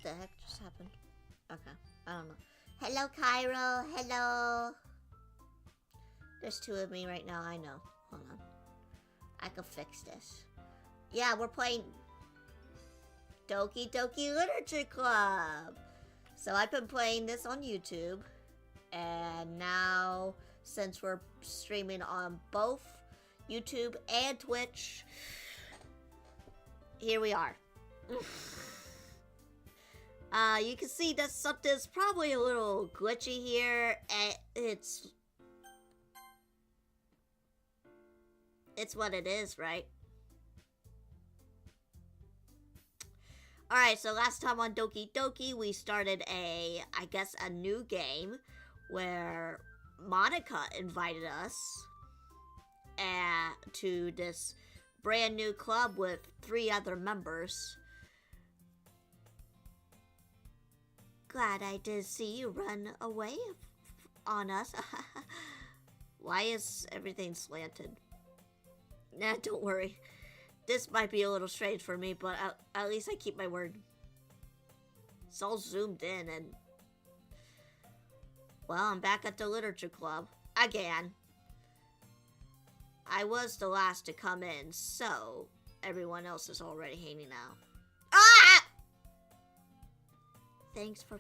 the heck just happened? Okay, I don't know. Hello, Cairo. Hello. There's two of me right now, I know. Hold on. I can fix this. Yeah, we're playing Doki Doki Literature Club. So I've been playing this on YouTube. And now, since we're streaming on both YouTube and Twitch, here we are. You can see that something's probably a little glitchy here. It's what it is, right? Alright, so last time on Doki Doki, we started I guess a new game where Monica invited us to this brand new club with 3 other members. Glad I did see you run away on us. Why is everything slanted? Nah, don't worry. This might be a little strange for me, but at least I keep my word. It's all zoomed in and... Well, I'm back at the literature club. Again. I was the last to come in, so everyone else is already hanging out. Ah! Thanks for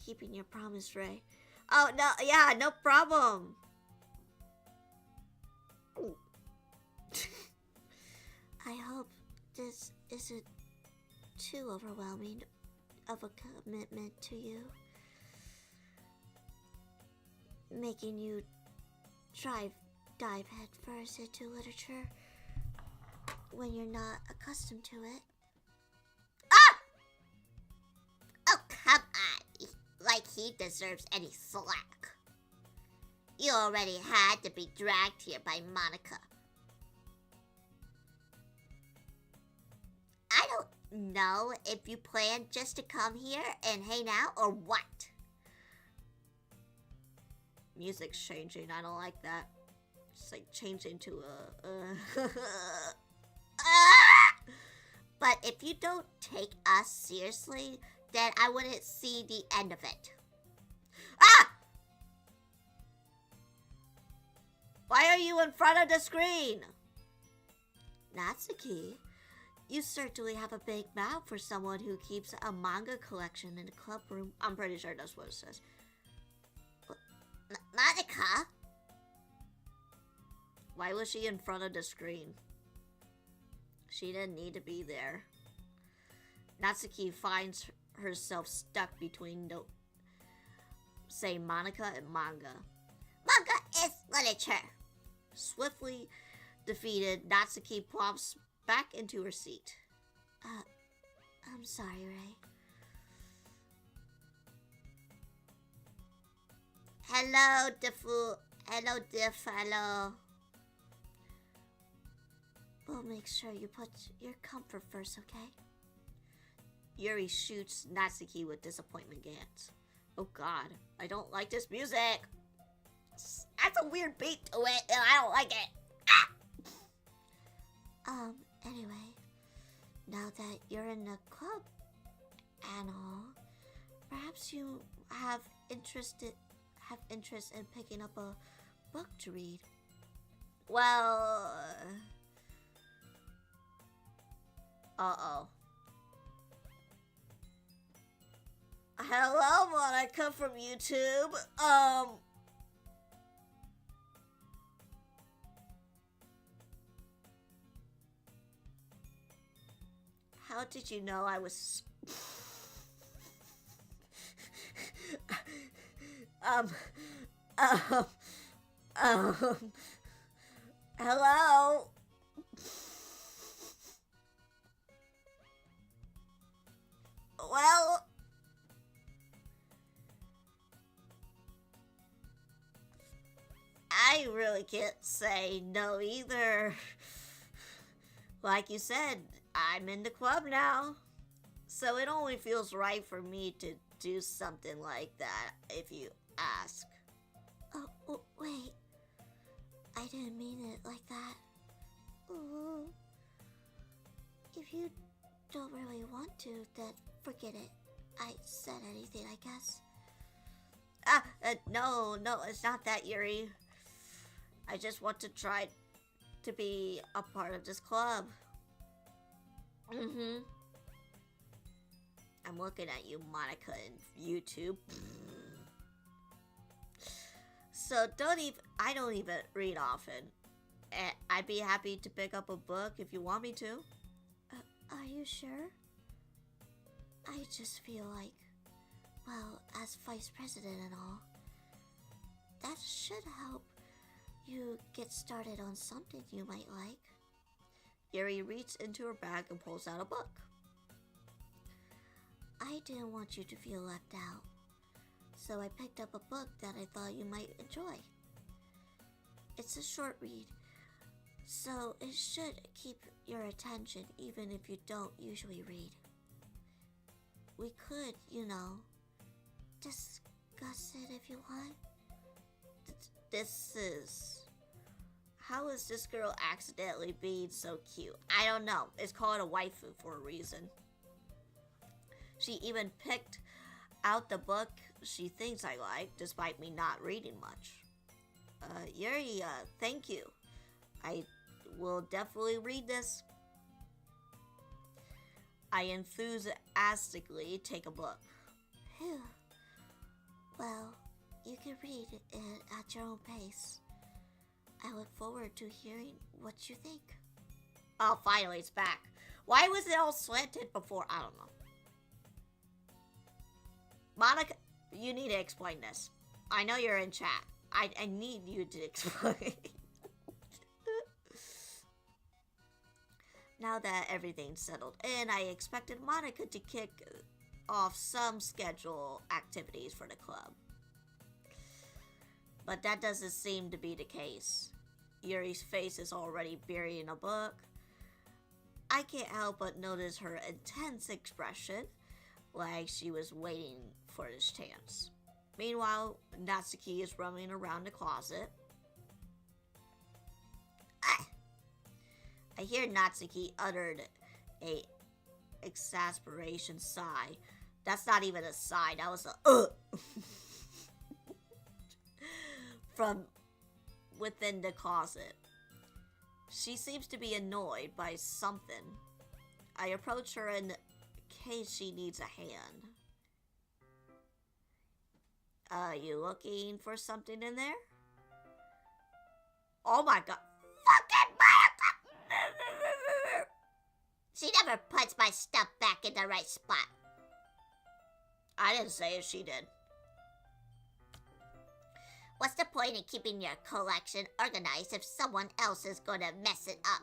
keeping your promise, Ray. Oh, no, yeah, no problem. I hope this isn't too overwhelming of a commitment to you. Making you dive headfirst into literature when you're not accustomed to it. Ah! Oh, come on. Like he deserves any slack. You already had to be dragged here by Monica. I don't know if you planned just to come here and hang out or what. Music's changing. I don't like that. It's like changing to a... But if you don't take us seriously, then I wouldn't see the end of it. Ah! Why are you in front of the screen? Natsuki, you certainly have a big mouth for someone who keeps a manga collection in a club room. I'm pretty sure that's what it says. Monica? Why was she in front of the screen? She didn't need to be there. Natsuki finds herself stuck between say Monica and manga. Manga is literature. Swiftly defeated, Natsuki plops back into her seat. I'm sorry, Ray. Hello, Defu. Hello, Defalo. We'll make sure you put your comfort first, okay? Yuri shoots Natsuki with disappointment glance. Oh god, I don't like this music. That's a weird beat to it, and I don't like it. Ah! Anyway, now that you're in the club and all, perhaps you have interest in picking up a book to read. Well, uh-oh. Hello, Monica from YouTube. How did you know I was... Hello? Well... I really can't say no either. Like you said, I'm in the club now. So it only feels right for me to do something like that, if you ask. Oh, wait. I didn't mean it like that. If you don't really want to, then forget it. I said anything, I guess. No, it's not that, Yuri. I just want to try to be a part of this club. Mm-hmm. I'm looking at you, Monica, in YouTube. So I don't even read often. I'd be happy to pick up a book if you want me to. Are you sure? I just feel like, well, as vice president and all, that should help you get started on something you might like. Yuri reaches into her bag and pulls out a book. I didn't want you to feel left out, so I picked up a book that I thought you might enjoy. It's a short read, so it should keep your attention even if you don't usually read. We could, discuss it if you want. How is this girl accidentally being so cute? I don't know. It's called a waifu for a reason. She even picked out the book she thinks I like, despite me not reading much. Yuri, thank you. I will definitely read this. I enthusiastically take a book. Phew. Well, you can read it at your own pace. I look forward to hearing what you think. Oh, finally, it's back. Why was it all slanted before? I don't know. Monica, you need to explain this. I know you're in chat. I need you to explain. Now that everything's settled in, I expected Monica to kick off some scheduled activities for the club. But that doesn't seem to be the case. Yuri's face is already buried in a book. I can't help but notice her intense expression, like she was waiting for this chance. Meanwhile, Natsuki is roaming around the closet. I hear Natsuki uttered a exasperation sigh. That's not even a sigh, that was a from within the closet. She seems to be annoyed by something. I approach her in case she needs a hand. Are you looking for something in there? Oh my god. Fucking Monica! She never puts my stuff back in the right spot. I didn't say it, she did. What's the point in keeping your collection organized if someone else is gonna mess it up?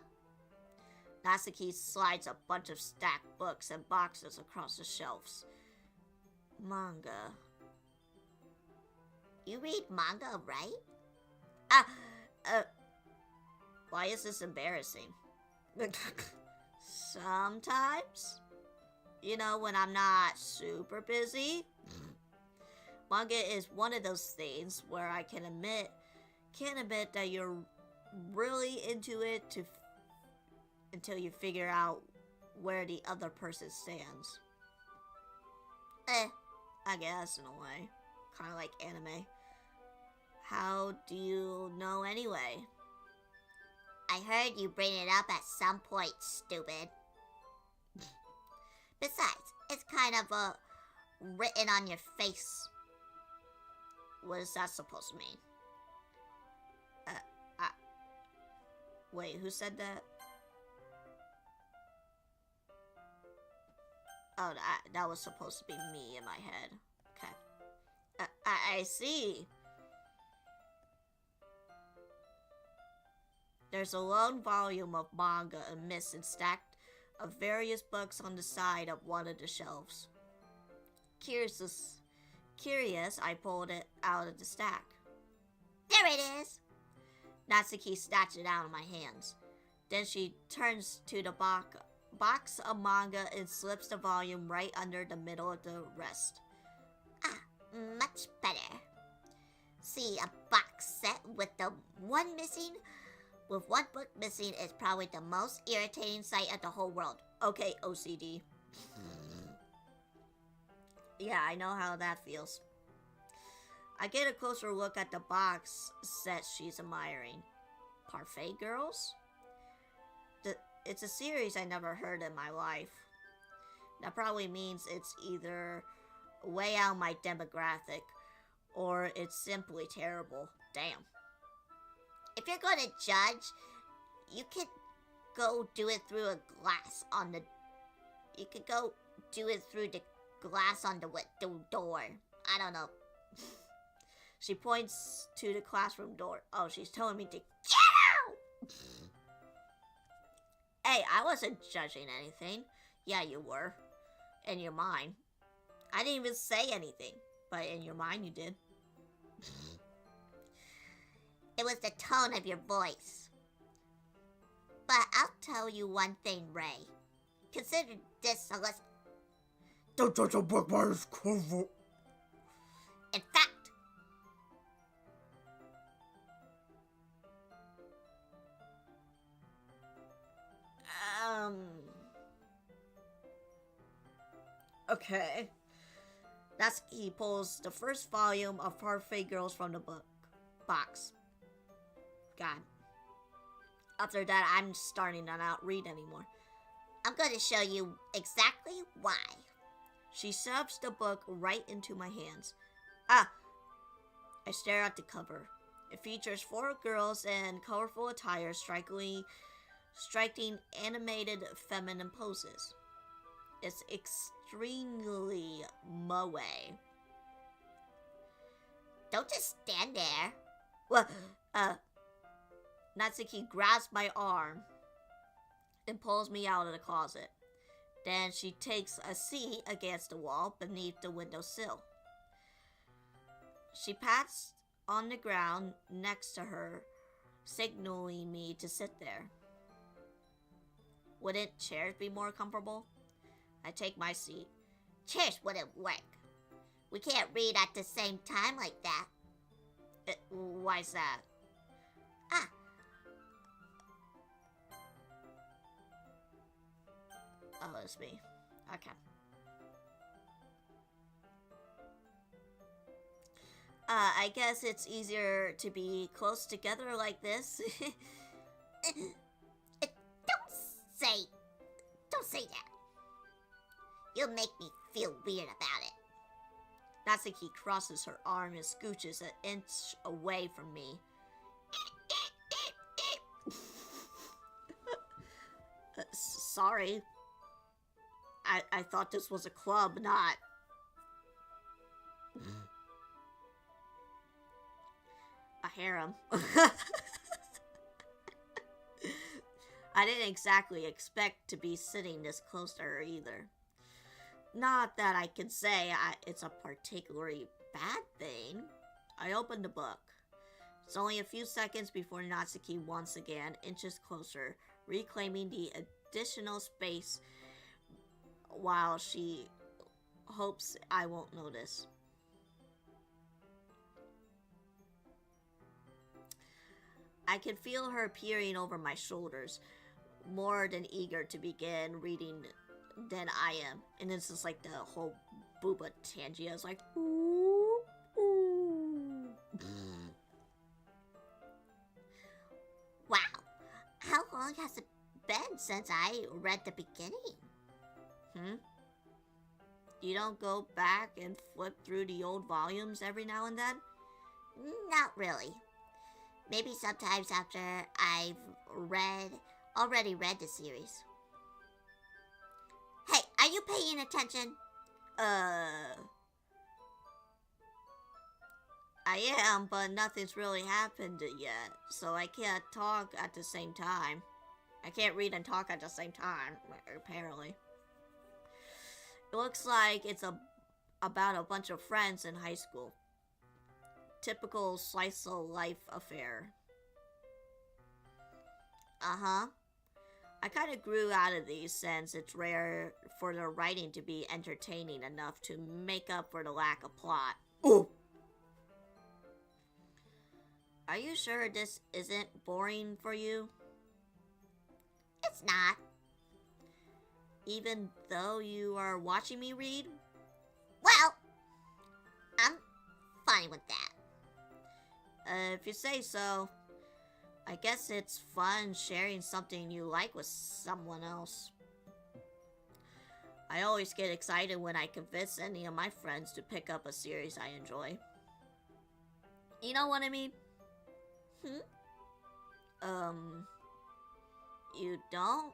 Natsuki slides a bunch of stacked books and boxes across the shelves. Manga. You read manga, right? Why is this embarrassing? Sometimes. When I'm not super busy. Manga is one of those things where I can't admit that you're really into it until you figure out where the other person stands. I guess in a way. Kind of like anime. How do you know anyway? I heard you bring it up at some point, stupid. Besides, it's kind of written on your face. What is that supposed to mean? Wait, who said that? Oh, that was supposed to be me in my head. Okay. I see. There's a lone volume of manga amidst and stacked of various books on the side of one of the shelves. Curious, I pulled it out of the stack. There it is! Natsuki snatched it out of my hands. Then she turns to the box of manga and slips the volume right under the middle of the rest. Much better. See a box set with the one missing? With one book missing, it's probably the most irritating sight of the whole world. Okay, OCD. Yeah, I know how that feels. I get a closer look at the box set she's admiring. Parfait Girls? It's a series I never heard in my life. That probably means it's either way out my demographic, or it's simply terrible. Damn. If you're gonna judge, you could go do it through a glass on the... You could go do it through the glass on the door. I don't know. She points to the classroom door. Oh, she's telling me to get out! Hey, I wasn't judging anything. Yeah, you were. In your mind. I didn't even say anything. But in your mind, you did. It was the tone of your voice. But I'll tell you one thing, Ray. Consider this a lesson. Don't judge a book by its cover. In fact, okay. He pulls the first volume of Parfait Girls from the box. God. After that, I'm starting to not read anymore. I'm going to show you exactly why. She shoves the book right into my hands. I stare at the cover. It features 4 girls in colorful attire striking animated feminine poses. It's extremely moe. Don't just stand there. Well, Natsuki grabs my arm and pulls me out of the closet. Then she takes a seat against the wall beneath the windowsill. She pats on the ground next to her, signaling me to sit there. Wouldn't chairs be more comfortable? I take my seat. Chairs wouldn't work. We can't read at the same time like that. Why's that? Oh, it's me. Okay. I guess it's easier to be close together like this. Don't say that. You'll make me feel weird about it. Natsuki crosses her arm and scooches an inch away from me. Sorry. I thought this was a club, not... a harem. I didn't exactly expect to be sitting this close to her either. Not that I can say it's a particularly bad thing. I opened the book. It's only a few seconds before Natsuki once again inches closer, reclaiming the additional space while she hopes I won't notice. I can feel her peering over my shoulders, more than eager to begin reading than I am. And it's just like the whole booba tangia is like, ooh, ooh. Wow, how long has it been since I read the beginning? You don't go back and flip through the old volumes every now and then? Not really. Maybe sometimes after I've already read the series. Hey, are you paying attention? I am, but nothing's really happened yet, so I can't talk at the same time. I can't read and talk at the same time, apparently. It looks like it's about a bunch of friends in high school. Typical slice of life affair. I kind of grew out of these since it's rare for the writing to be entertaining enough to make up for the lack of plot. Ooh! Are you sure this isn't boring for you? It's not. Even though you are watching me read? Well, I'm fine with that. If you say so. I guess it's fun sharing something you like with someone else. I always get excited when I convince any of my friends to pick up a series I enjoy. You know what I mean? You don't?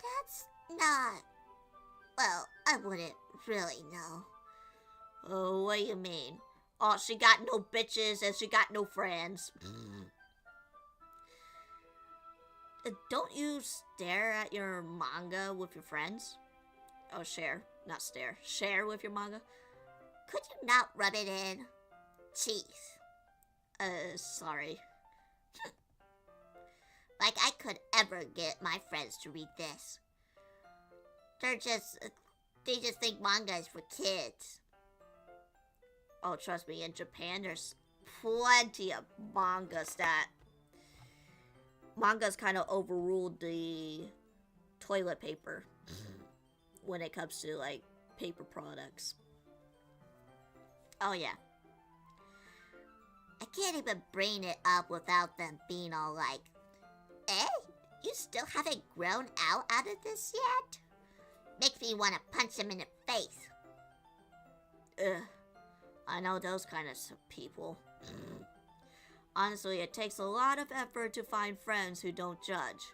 That's not... Well, I wouldn't really know. Oh, what do you mean? Oh, she got no bitches and she got no friends. Don't you stare at your manga with your friends? Oh, share, not stare. Share with your manga? Could you not rub it in? Jeez. Sorry. Like I could ever get my friends to read this. They just think manga is for kids. Oh, trust me, in Japan, there's plenty of mangas that... Mangas kind of overruled the toilet paper when it comes to, like, paper products. Oh, yeah. I can't even bring it up without them being all like, "Eh? You still haven't grown out of this yet?" Makes me want to punch them in the face. Ugh. I know those kind of people. Honestly, it takes a lot of effort to find friends who don't judge.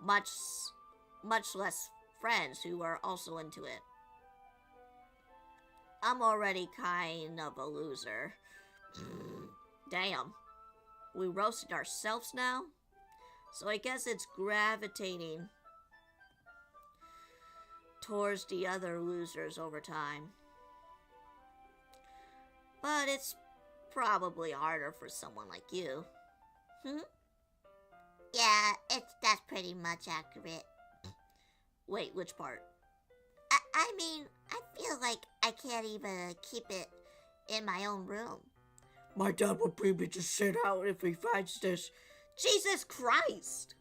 Much less friends who are also into it. I'm already kind of a loser. Damn. We roasted ourselves now? So I guess it's gravitating towards the other losers over time. But it's probably harder for someone like you. Yeah, that's pretty much accurate. Wait, which part? I mean, I feel like I can't even keep it in my own room. My dad would bring me to sit out if he finds this. Jesus Christ!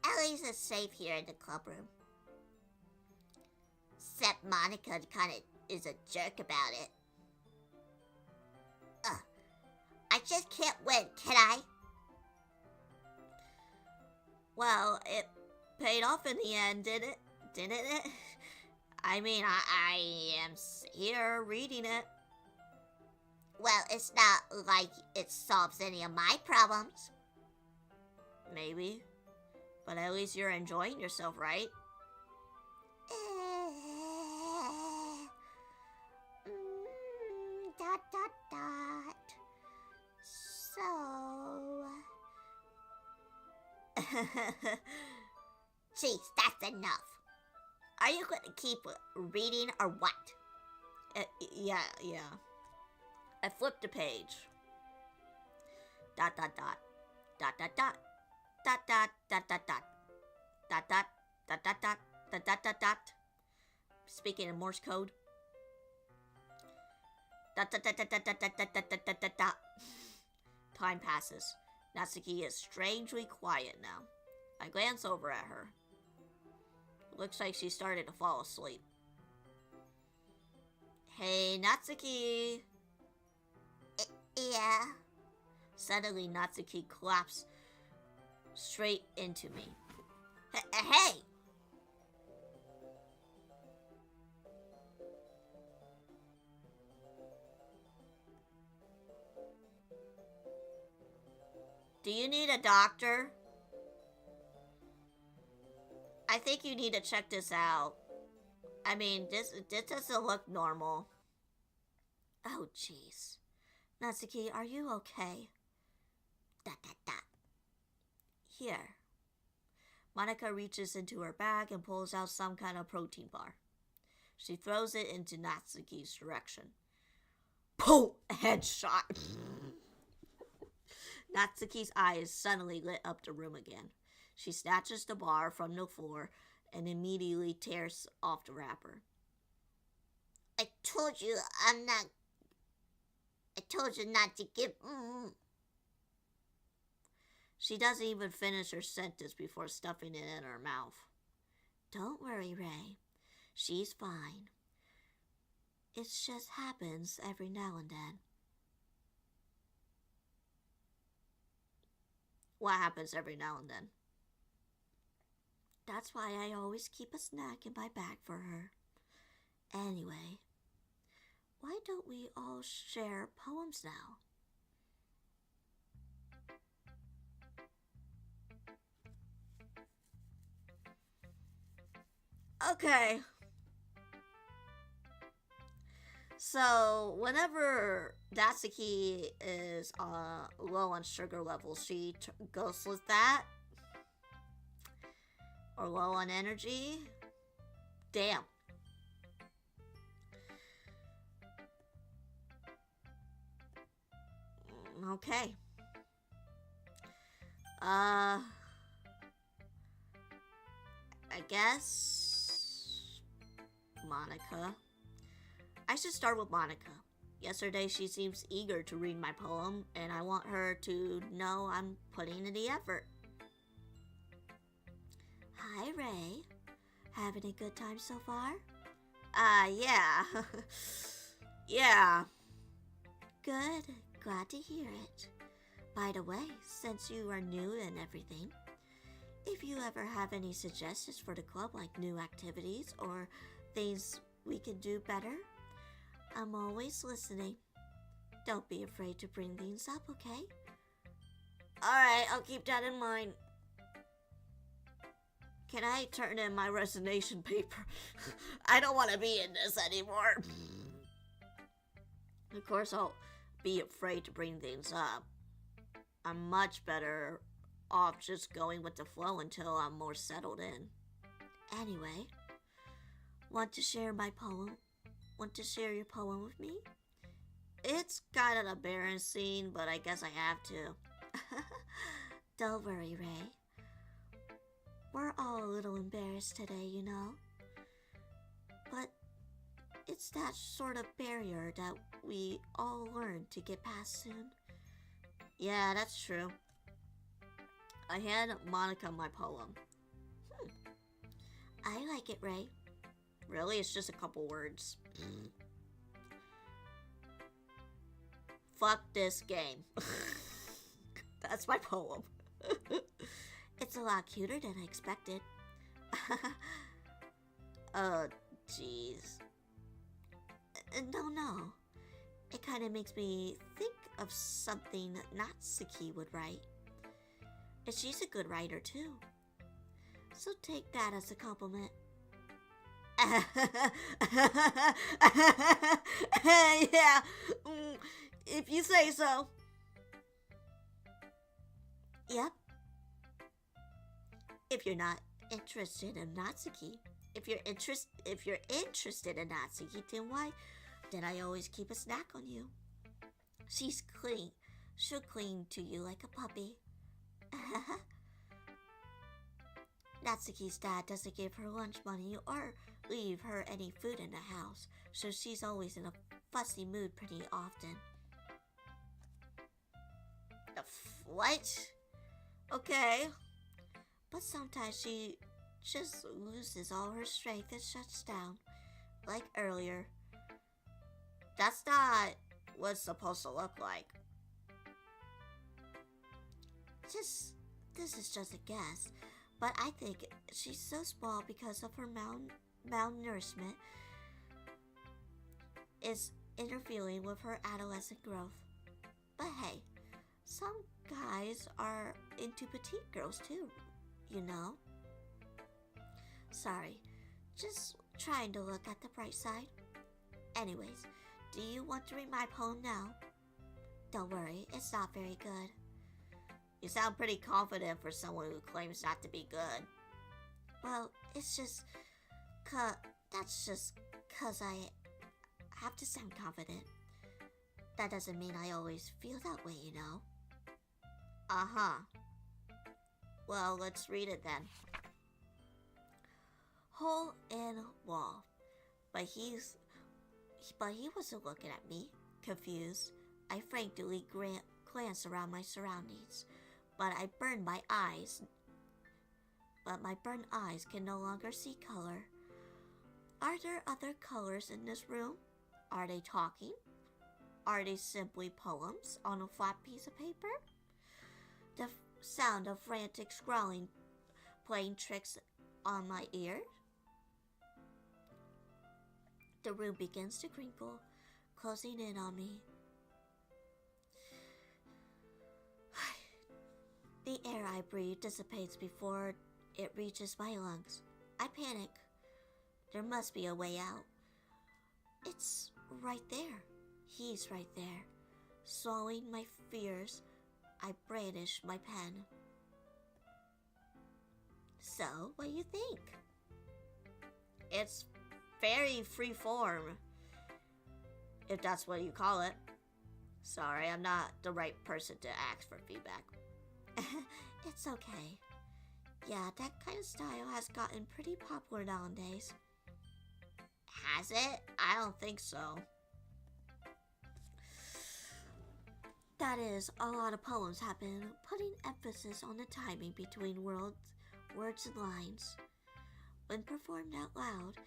At least it's safe here in the club room. Except Monica kind of is a jerk about it. I just can't win, can I? Well, it paid off in the end, didn't it? I mean, I am here reading it. Well, it's not like it solves any of my problems. Maybe. But at least you're enjoying yourself, right? Dot. So... Jeez, that's enough. Are you going to keep reading or what? Yeah. I flipped a page. Dot. Speaking in Morse code. Time passes. Natsuki is strangely quiet now. I glance over at her. It looks like she started to fall asleep. Hey, Natsuki! Yeah? Suddenly, Natsuki claps straight into me. Hey! Do you need a doctor? I think you need to check this out. I mean, this doesn't look normal. Oh, jeez. Natsuki, are you okay? Dot. Here. Monica reaches into her bag and pulls out some kind of protein bar. She throws it into Natsuki's direction. Pooh! Headshot! Natsuki's eyes suddenly lit up the room again. She snatches the bar from the floor and immediately tears off the wrapper. I told you I'm not. I told you not to give. She doesn't even finish her sentence before stuffing it in her mouth. Don't worry, Ray. She's fine. It just happens every now and then. What happens every now and then? That's why I always keep a snack in my bag for her. Anyway, why don't we all share poems now? Okay. So, whenever Datsuki is low on sugar levels, she goes with that. Or low on energy. Damn. Okay. I guess Monica. I should start with Monica. Yesterday she seems eager to read my poem, and I want her to know I'm putting in the effort. Hi, Ray. Having a good time so far? Yeah. Yeah. Good. Glad to hear it. By the way, since you are new and everything, if you ever have any suggestions for the club, like new activities or things we can do better, I'm always listening. Don't be afraid to bring things up, okay? Alright, I'll keep that in mind. Can I turn in my resignation paper? I don't want to be in this anymore. Of course, I'll be afraid to bring things up. I'm much better off just going with the flow until I'm more settled in. Anyway, want to share my poem? Want to share your poem with me? It's kind of embarrassing, but I guess I have to. Don't worry, Ray. We're all a little embarrassed today, you know. But it's that sort of barrier that we all learn to get past soon. Yeah, that's true. I hand Monica my poem. I like it, Ray. Really? It's just a couple words. Fuck this game. That's my poem. It's a lot cuter than I expected. Oh, jeez. No. It kind of makes me think of something Natsuki would write. And she's a good writer, too. So take that as a compliment. Yeah, if you say so. Yep. If you're not interested in Natsuki, if you're interested in Natsuki, then I always keep a snack on you. She's clean. She'll cling to you like a puppy. Natsuki's dad doesn't give her lunch money or leave her any food in the house, so she's always in a fussy mood pretty often. What? Okay. But sometimes she just loses all her strength and shuts down, like earlier. That's not what it's supposed to look like. This is just a guess, but I think she's so small because of her malnourishment is interfering with her adolescent growth. But hey, some guys are into petite girls too, you know? Sorry, just trying to look at the bright side. Anyways, do you want to read my poem now? Don't worry, it's not very good. You sound pretty confident for someone who claims not to be good. Well, it's just that's just 'cause I have to sound confident. That doesn't mean I always feel that way, you know? Uh-huh. Well, let's read it then. Hole in Wall by But he wasn't looking at me. Confused, I frantically glanced around my surroundings, but my burned eyes can no longer see color. Are there other colors in this room? Are they talking? Are they simply poems on a flat piece of paper? The sound of frantic scrawling playing tricks on my ears. The room begins to crinkle, closing in on me. The air I breathe dissipates before it reaches my lungs. I panic. There must be a way out. It's right there. He's right there. Swallowing my fears, I brandish my pen. So, what do you think? It's very freeform, if that's what you call it. Sorry, I'm not the right person to ask for feedback. It's okay. Yeah, that kind of style has gotten pretty popular nowadays. Has it? I don't think so. That is, a lot of poems have been putting emphasis on the timing between words and lines. When performed out loud,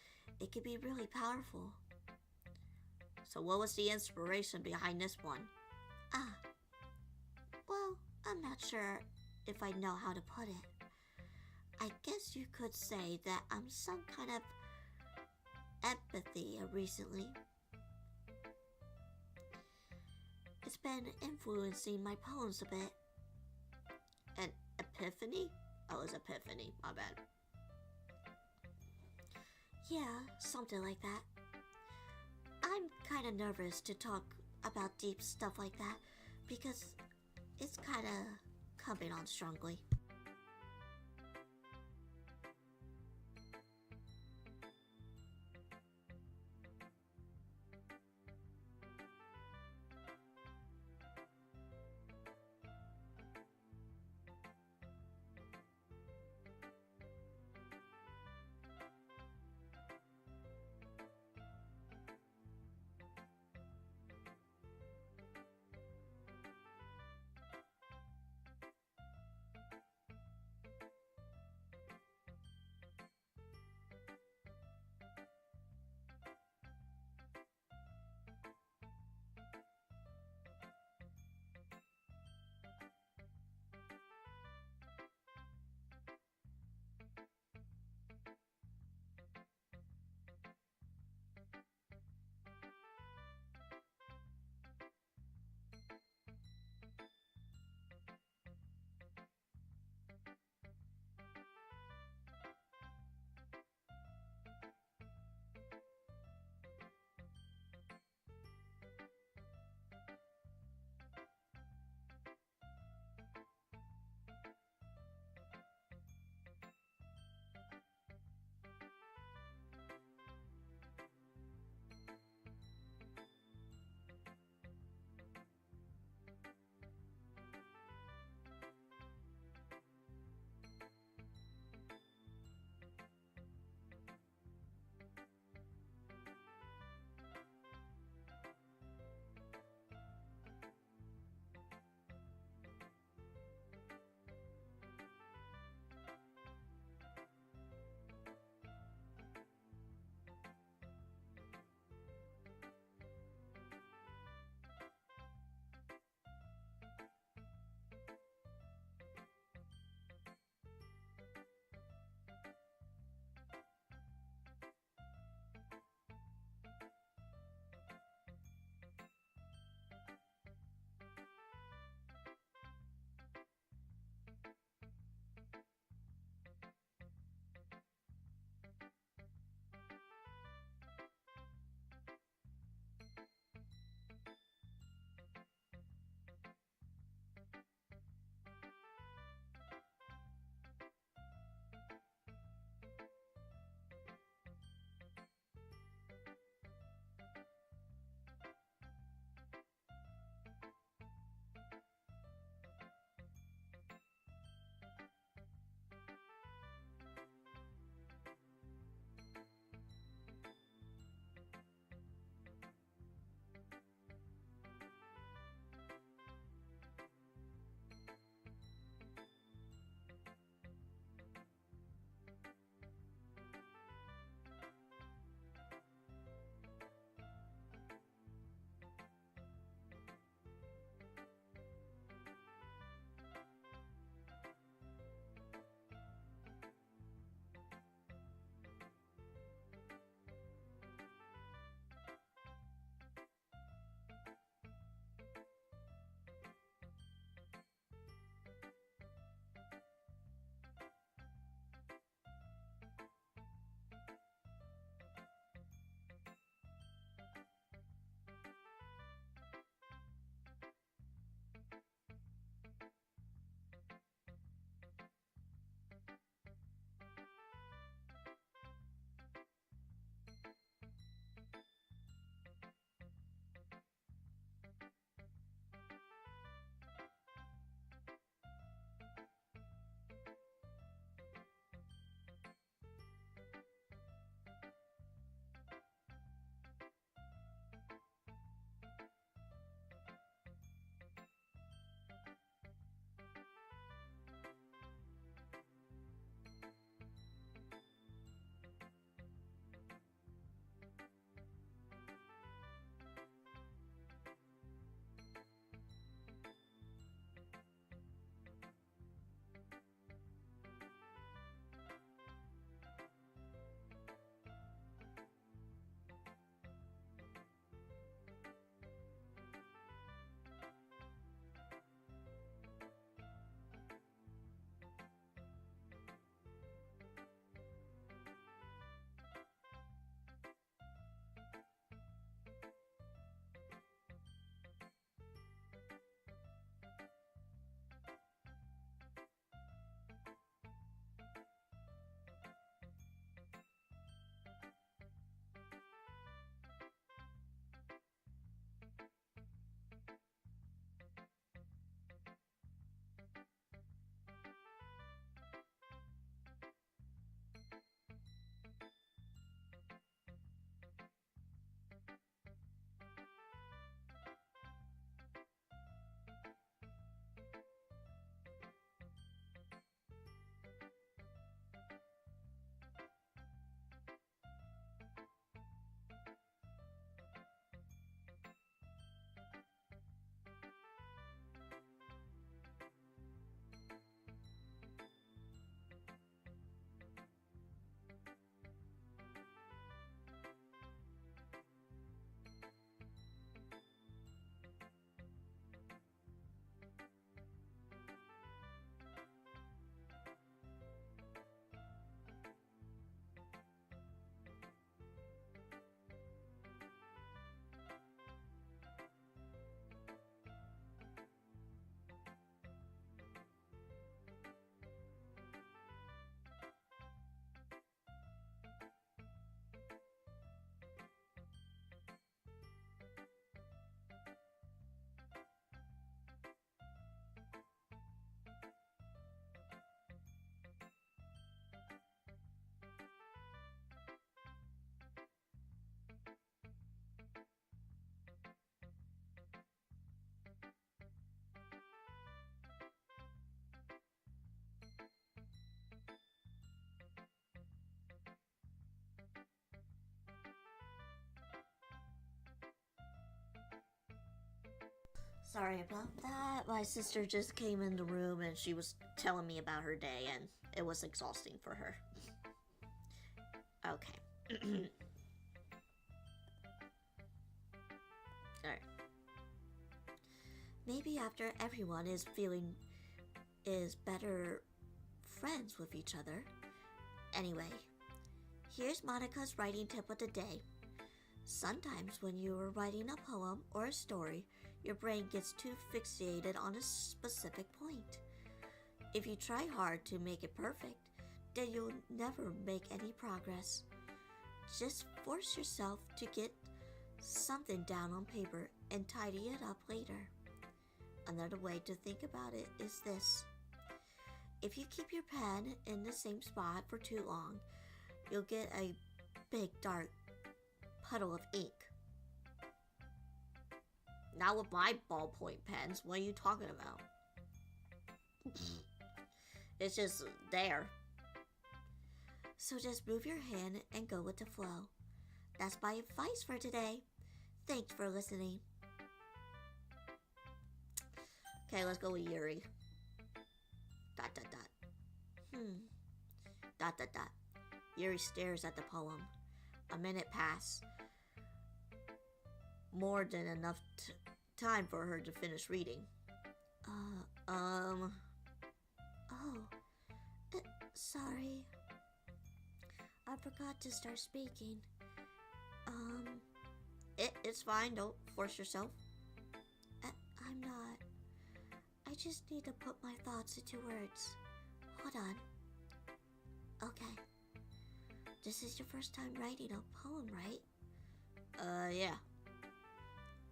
it can be really powerful. So what was the inspiration behind this one? Well, I'm not sure if I know how to put it. I guess you could say that I'm some kind of empathy recently. It's been influencing my poems a bit. An epiphany? Oh, it's epiphany, my bad. Yeah, something like that. I'm kind of nervous to talk about deep stuff like that because it's kind of coming on strongly. Sorry about that. My sister just came in the room and she was telling me about her day, and it was exhausting for her. Okay. Alright. Maybe after everyone is better friends with each other. Anyway, here's Monica's writing tip of the day. Sometimes when you are writing a poem or a story, your brain gets too fixated on a specific point. If you try hard to make it perfect, then you'll never make any progress. Just force yourself to get something down on paper and tidy it up later. Another way to think about it is this. If you keep your pen in the same spot for too long, you'll get a big dark puddle of ink. Not with my ballpoint pens. What are you talking about? It's just there. So just move your hand and go with the flow. That's my advice for today. Thanks for listening. Okay, let's go with Yuri. ... Yuri stares at the poem. A minute passes. More than enough time for her to finish reading. Sorry. I forgot to start speaking. It's fine. Don't force yourself. I'm not. I just need to put my thoughts into words. Hold on. Okay. This is your first time writing a poem, right? Yeah.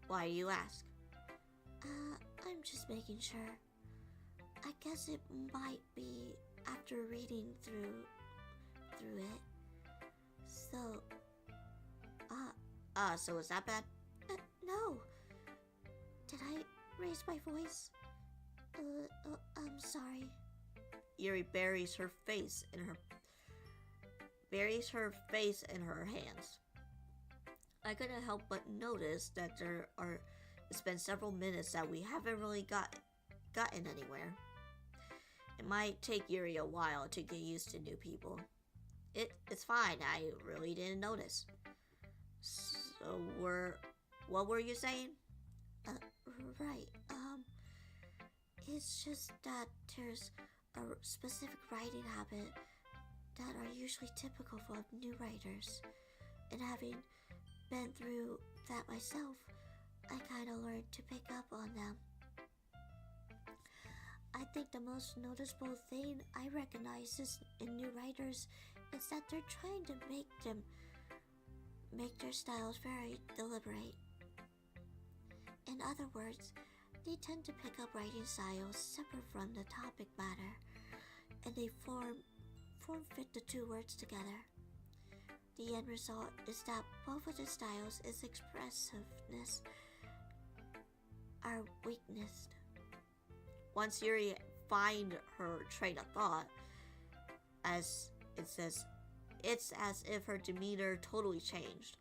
Why do you ask? I'm just making sure. I guess it might be after reading through it. So is that bad? No. Did I raise my voice? I'm sorry. Yuri buries her face in her hands. I couldn't help but notice that it's been several minutes that we haven't really gotten anywhere. It might take Yuri a while to get used to new people. It's fine. I really didn't notice. So what were you saying? Right. It's just that there's a specific writing habit that are usually typical for new writers. And having been through that myself, I kind of learned to pick up on them. I think the most noticeable thing I recognize in new writers is that they're trying to make their styles very deliberate. In other words, they tend to pick up writing styles separate from the topic matter, and they form fit the two words together. The end result is that both of the styles' expressiveness are weaknessed. Once Yuri finds her train of thought, as it says, it's as if her demeanor totally changed.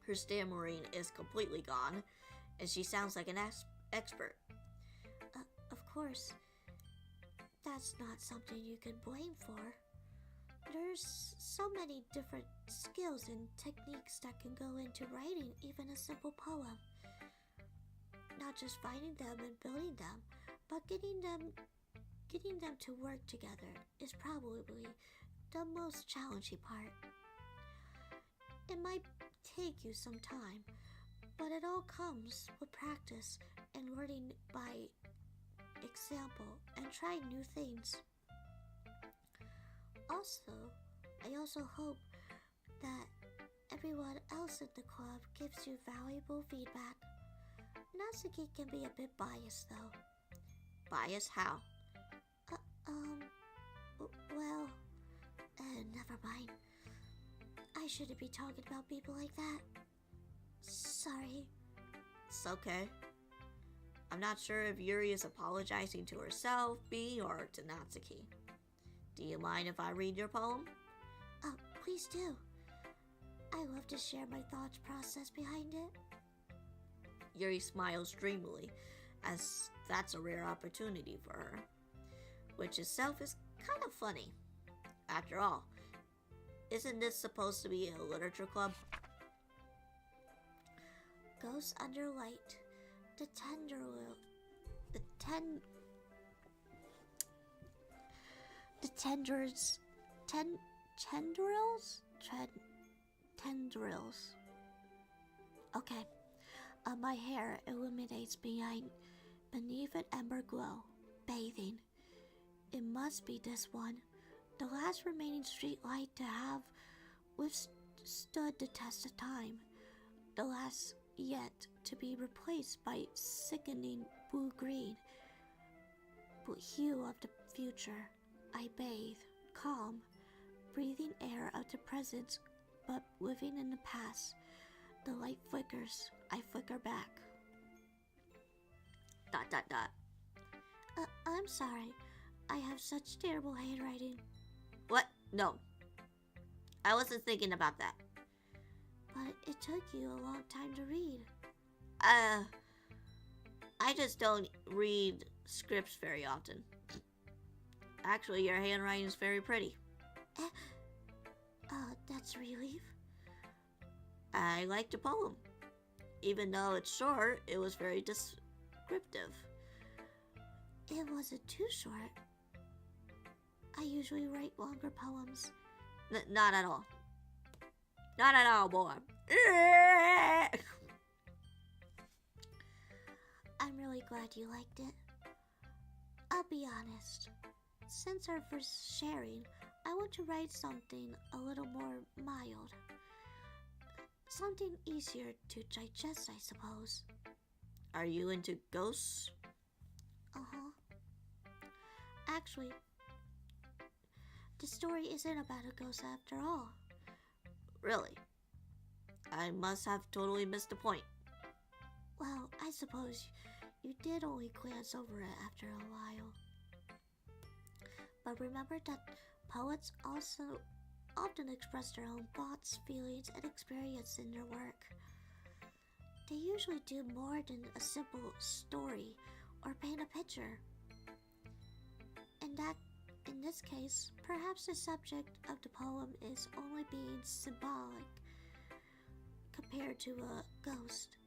Her stammering is completely gone, and she sounds like an expert. Of course, that's not something you can blame for. There's so many different skills and techniques that can go into writing even a simple poem. Not just finding them and building them, but getting them to work together is probably the most challenging part. It might take you some time, but it all comes with practice and learning by example and trying new things. I also hope that everyone else in the club gives you valuable feedback. Natsuki can be a bit biased though. Biased how? Well, never mind. I shouldn't be talking about people like that. Sorry. It's okay. I'm not sure if Yuri is apologizing to herself, me, or to Natsuki. Do you mind if I read your poem? Please do. I love to share my thoughts process behind it. Yuri smiles dreamily, as that's a rare opportunity for her, which itself is kind of funny. After all, isn't this supposed to be a literature club? Ghosts under light. The tendrils. The tendrils. Okay. My hair illuminates beneath an ember glow, bathing. It must be this one, the last remaining street light to have withstood the test of time, the last yet to be replaced by sickening blue-green hue of the future. I bathe, calm, breathing air of the present, but living in the past. The light flickers. I flicker back. ... I'm sorry. I have such terrible handwriting. What? No. I wasn't thinking about that. But it took you a long time to read. I just don't read scripts very often. Actually, your handwriting is very pretty. That's a relief. I liked the poem. Even though it's short, it was very descriptive. It wasn't too short. I usually write longer poems. Not at all. Not at all, boy. I'm really glad you liked it. I'll be honest. Since our first sharing, I want to write something a little more mild. Something easier to digest, I suppose. Are you into ghosts? Uh-huh. Actually, the story isn't about a ghost after all. Really? I must have totally missed the point. Well, I suppose you did only glance over it after a while. But remember that poets also often express their own thoughts, feelings, and experience in their work. They usually do more than a simple story or paint a picture. In this case, perhaps the subject of the poem is only being symbolic compared to a ghost,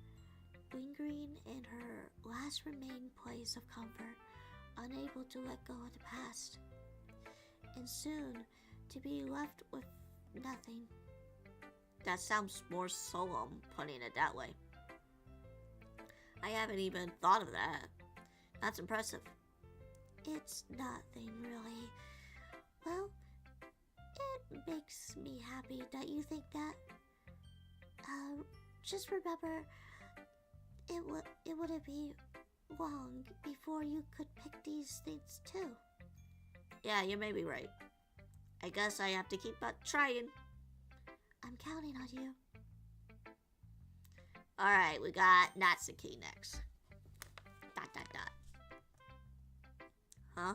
lingering in her last remaining place of comfort, unable to let go of the past, and soon to be left with nothing. That sounds more solemn, putting it that way. I haven't even thought of that. That's impressive. It's nothing, really. Well, it makes me happy that you think that. Just remember, it wouldn't be long before you could pick these things too. Yeah, you may be right. I guess I have to keep trying. I'm counting on you. Alright, we got Natsuki next. ... Huh?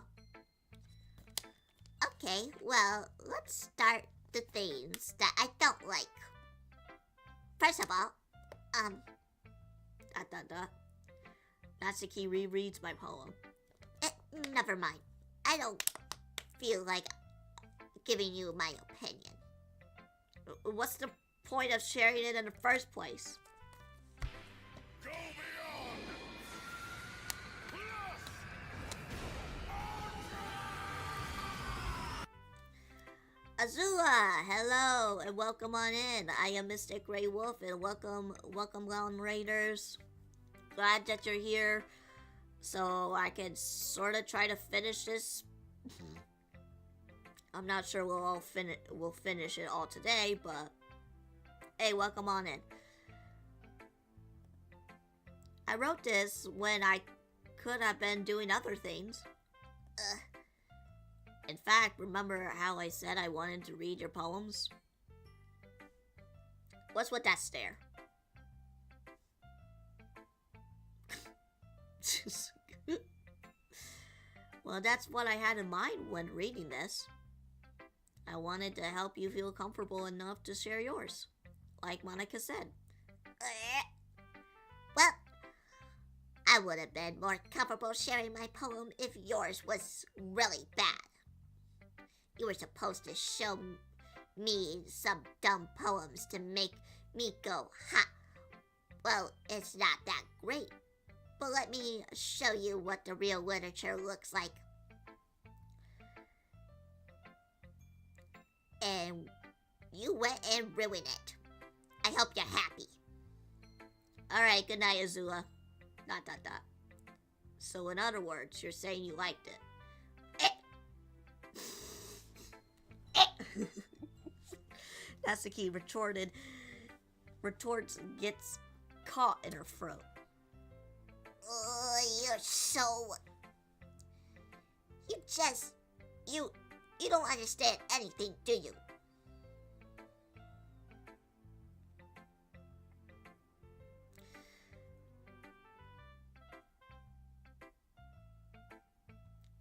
Okay, well, let's start the things that I don't like. First of all, Natsuki rereads my poem. Never mind. I don't feel like giving you my opinion. What's the point of sharing it in the first place? Go beyond! Azula, hello and welcome on in. I am Mystic Grey Wolf and welcome Ground Raiders. Glad that you're here so I can sort of try to finish this. I'm not sure we'll finish it all today, but hey, welcome on in. I wrote this when I could have been doing other things. In fact, remember how I said I wanted to read your poems? What's with that stare? Well, that's what I had in mind when reading this. I wanted to help you feel comfortable enough to share yours, like Monica said. Well, I would have been more comfortable sharing my poem if yours was really bad. You were supposed to show me some dumb poems to make me go, ha! Well, it's not that great. But let me show you what the real literature looks like. And you went and ruined it. I hope you're happy. Alright, good night, Azula. ... So in other words, you're saying you liked it. Natsuki retorts and gets caught in her throat. You're so... You don't understand anything, do you?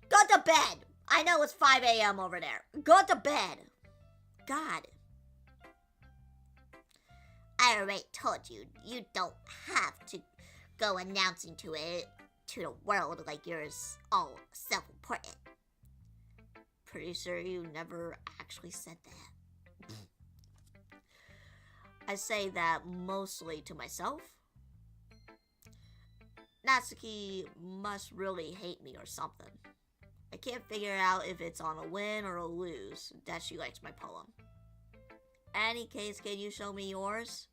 Go to bed! I know it's 5 a.m. over there. Go to bed! God. I already told you, you don't have to go announcing to the world like you're all self-important. Pretty sure you never actually said that. I say that mostly to myself. Natsuki must really hate me or something. I can't figure out if it's on a win or a lose that she likes my poem. Any case, can you show me yours?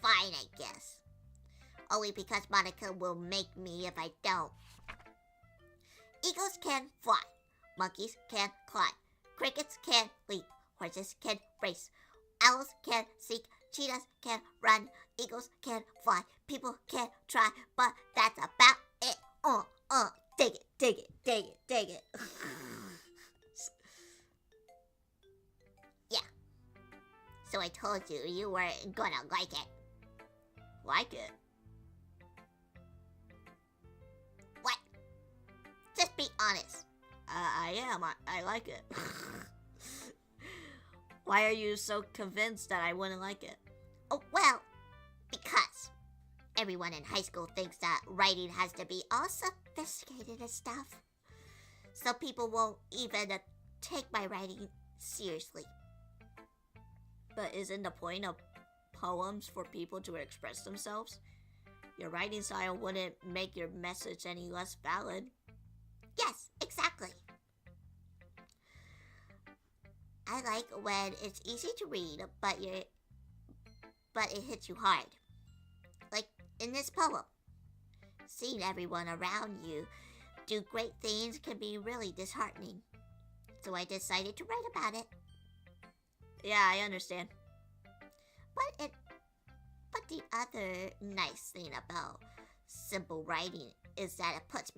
Fine, I guess. Only because Monica will make me if I don't. Eagles can fly. Monkeys can climb. Crickets can leap. Horses can race. Owls can seek. Cheetahs can run. Eagles can fly. People can try. But that's about it. Dig it, dig it, dig it, dig it. Yeah. So I told you you weren't gonna like it. Like it? What? Just be honest. I am. I like it. Why are you so convinced that I wouldn't like it? Oh, well, because everyone in high school thinks that writing has to be all sophisticated and stuff. So people won't even take my writing seriously. But isn't the point of poems for people to express themselves? Your writing style wouldn't make your message any less valid. Yes, exactly. I like when it's easy to read, but it hits you hard. Like in this poem. Seeing everyone around you do great things can be really disheartening. So I decided to write about it. Yeah, I understand. But the other nice thing about simple writing is that it puts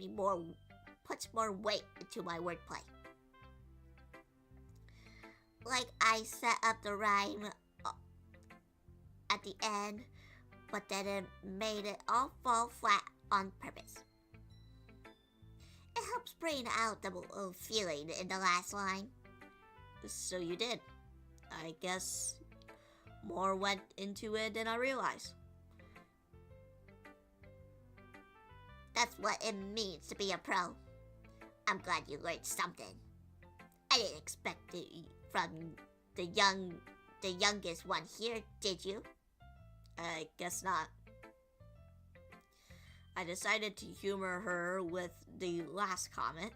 more weight into my wordplay. Like I set up the rhyme at the end, but then it made it all fall flat on purpose. It helps bring out the feeling in the last line. So you did. I guess more went into it than I realized. That's what it means to be a pro. I'm glad you learned something. I didn't expect it from the youngest one here, did you? I guess not. I decided to humor her with the last comment.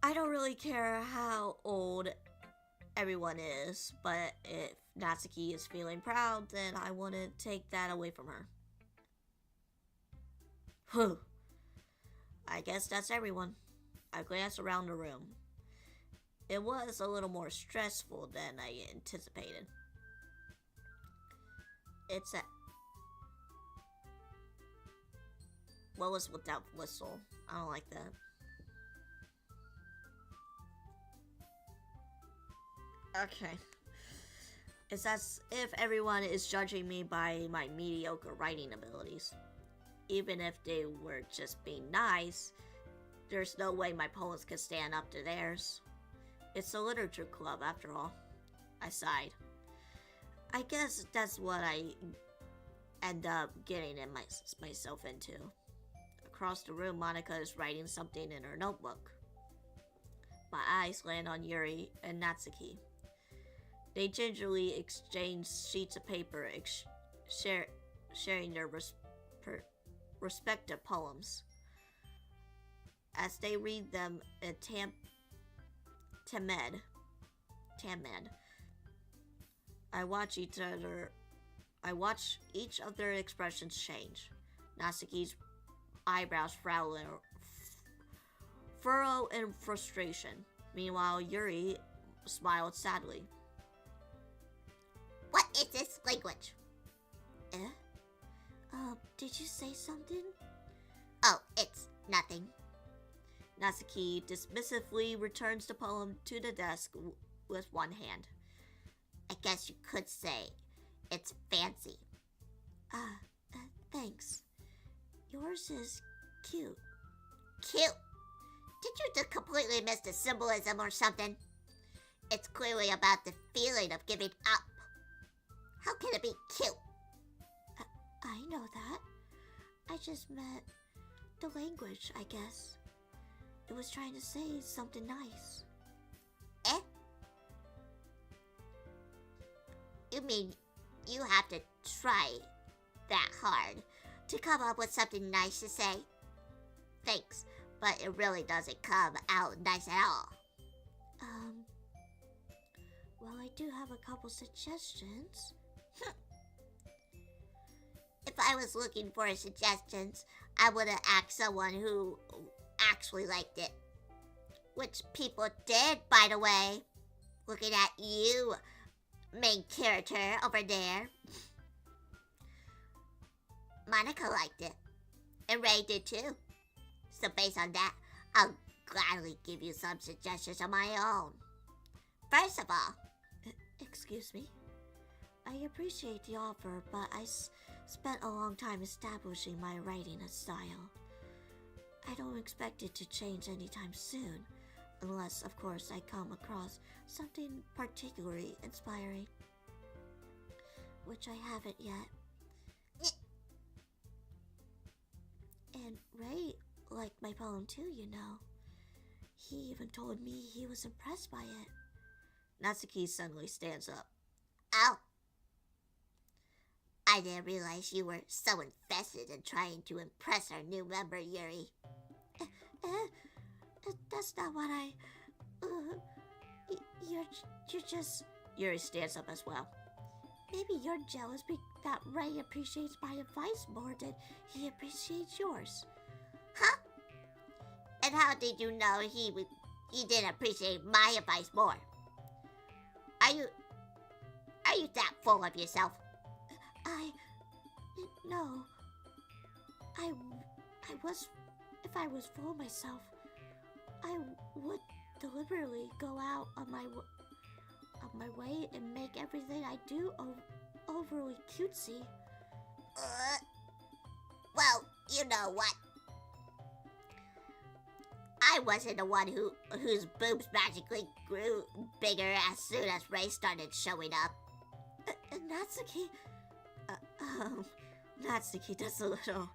I don't really care how old everyone is, but if Natsuki is feeling proud, then I wouldn't take that away from her. Whew. I guess that's everyone. I glanced around the room. It was a little more stressful than I anticipated. What was with that whistle? I don't like that. Okay. It's as if everyone is judging me by my mediocre writing abilities. Even if they were just being nice, there's no way my poems could stand up to theirs. It's a literature club, after all. I sighed. I guess that's what I end up getting myself into. Across the room, Monica is writing something in her notebook. My eyes land on Yuri and Natsuki. They gingerly exchange sheets of paper, sharing their respective poems. As they read them in Tamed, I watch each of their expressions change. Natsuki's eyebrows furrow in frustration. Meanwhile, Yuri smiled sadly. What is this language? Did you say something? Oh, it's nothing. Natsuki dismissively returns the poem to the desk with one hand. I guess you could say it's fancy. Thanks. Yours is cute. Cute? Did you just completely miss the symbolism or something? It's clearly about the feeling of giving up. How can it be cute? I know that. I just meant the language, I guess. It was trying to say something nice. Eh? You mean you have to try that hard to come up with something nice to say? Thanks, but it really doesn't come out nice at all. Well, I do have a couple suggestions. If I was looking for suggestions, I would have asked someone who actually liked it. Which people did, by the way. Looking at you, main character over there. Monica liked it. And Ray did too. So based on that, I'll gladly give you some suggestions of my own. First of all, excuse me? I appreciate the offer, but I spent a long time establishing my writing style. I don't expect it to change anytime soon, unless, of course, I come across something particularly inspiring, which I haven't yet. And Ray liked my poem too, you know. He even told me he was impressed by it. Natsuki suddenly stands up. Oh. I didn't realize you were so invested in trying to impress our new member, Yuri. That's not what I... You're just... Yuri stands up as well. Maybe you're jealous that Ray appreciates my advice more than he appreciates yours. Huh? And how did you know he didn't appreciate my advice more? Are you that full of yourself? No. If I was full of myself, I would deliberately go out on my way and make everything I do overly cutesy. Well, you know what? I wasn't the one whose boobs magically grew bigger as soon as Ray started showing up. Natsuki... Natsuki, that's a little...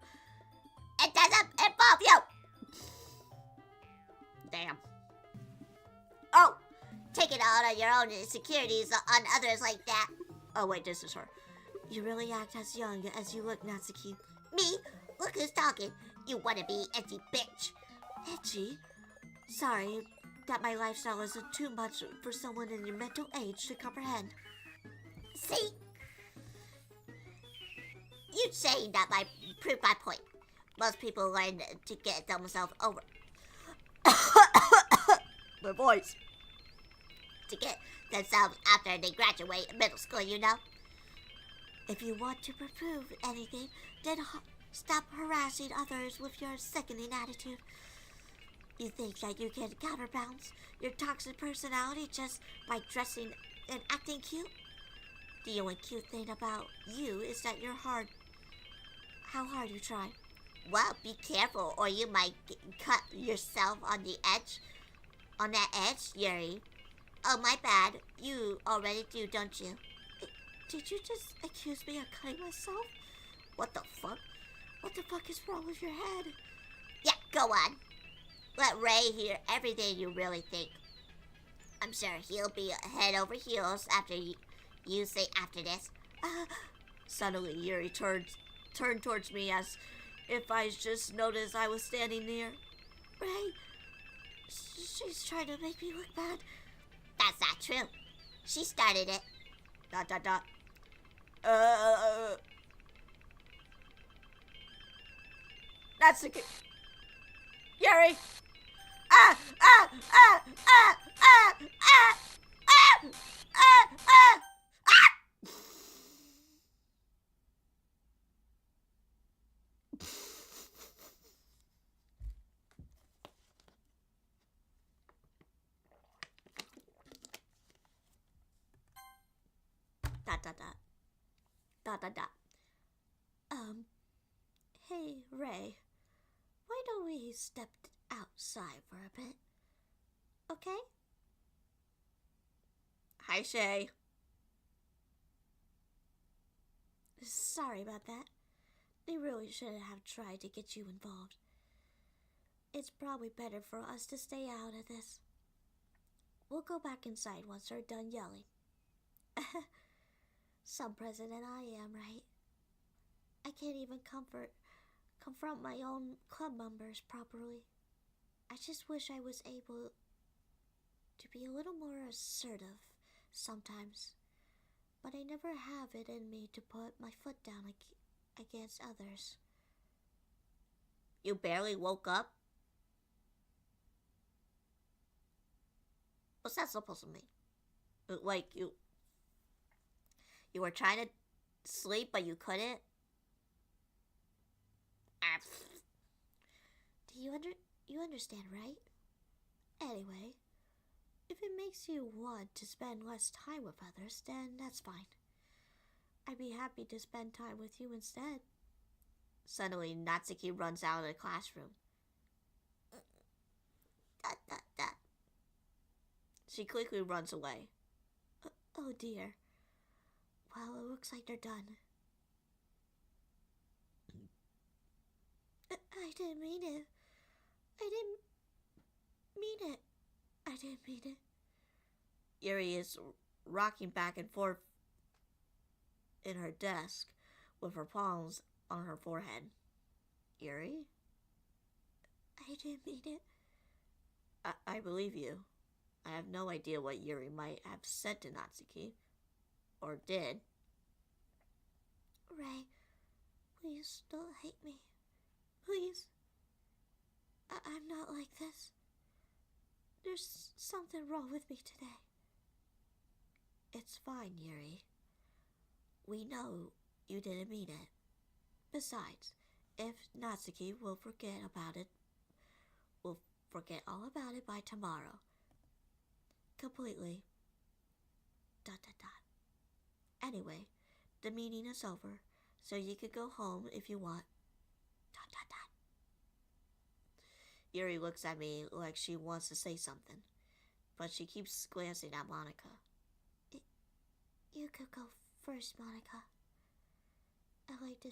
It doesn't involve you! Damn. Oh! Taking out on your own insecurities on others like that. Oh, wait, this is her. You really act as young as you look, Natsuki. Me? Look who's talking. You wanna be edgy bitch. Edgy? Sorry that my lifestyle is too much for someone in your mental age to comprehend. See? You saying that might prove my point. Most people learn to get themselves over. My voice. To get themselves after they graduate middle school, you know? If you want to prove anything, then stop harassing others with your sickening attitude. You think that you can counterbalance your toxic personality just by dressing and acting cute? The only cute thing about you is that you're hard. How hard you try. Well, be careful or you might cut yourself on the edge. On that edge, Yuri. Oh, my bad. You already do, don't you? Did you just accuse me of cutting myself? What the fuck? What the fuck is wrong with your head? Yeah, go on. Let Ray hear everything you really think. I'm sure he'll be head over heels after you say after this. Suddenly, Yuri turned towards me as if I just noticed I was standing near. Ray, she's trying to make me look bad. That's not true. She started it. ... That's the... Yuri! Ah! Ah! Ah! Ah! Ah! Ah! Ah! Ah! Ah! Hey, Ray. Why don't we step outside for a bit? Okay? Hi, Shay. Sorry about that. They really shouldn't have tried to get you involved. It's probably better for us to stay out of this. We'll go back inside once they're done yelling. Some president I am, right? I can't even confront my own club members properly. I just wish I was able to be a little more assertive sometimes. But I never have it in me to put my foot down against others. You barely woke up? What's that supposed to mean? Like you were trying to sleep but you couldn't? Do you understand, right? Anyway, if it makes you want to spend less time with others, then that's fine. I'd be happy to spend time with you instead. Suddenly, Natsuki runs out of the classroom. She quickly runs away. Oh dear. Well, it looks like they're done. I didn't mean it. I didn't mean it. Yuri is rocking back and forth in her desk with her palms on her forehead. Yuri? I didn't mean it. I believe you. I have no idea what Yuri might have said to Natsuki. Or did. Ray, please don't hate me. Please. I'm not like this. There's something wrong with me today. It's fine, Yuri. We know you didn't mean it. Besides, if Natsuki will forget all about it by tomorrow. Completely. ... Anyway, the meeting is over, so you could go home if you want. ... Yuri looks at me like she wants to say something, but she keeps glancing at Monica. You could go first, Monica. I'd like to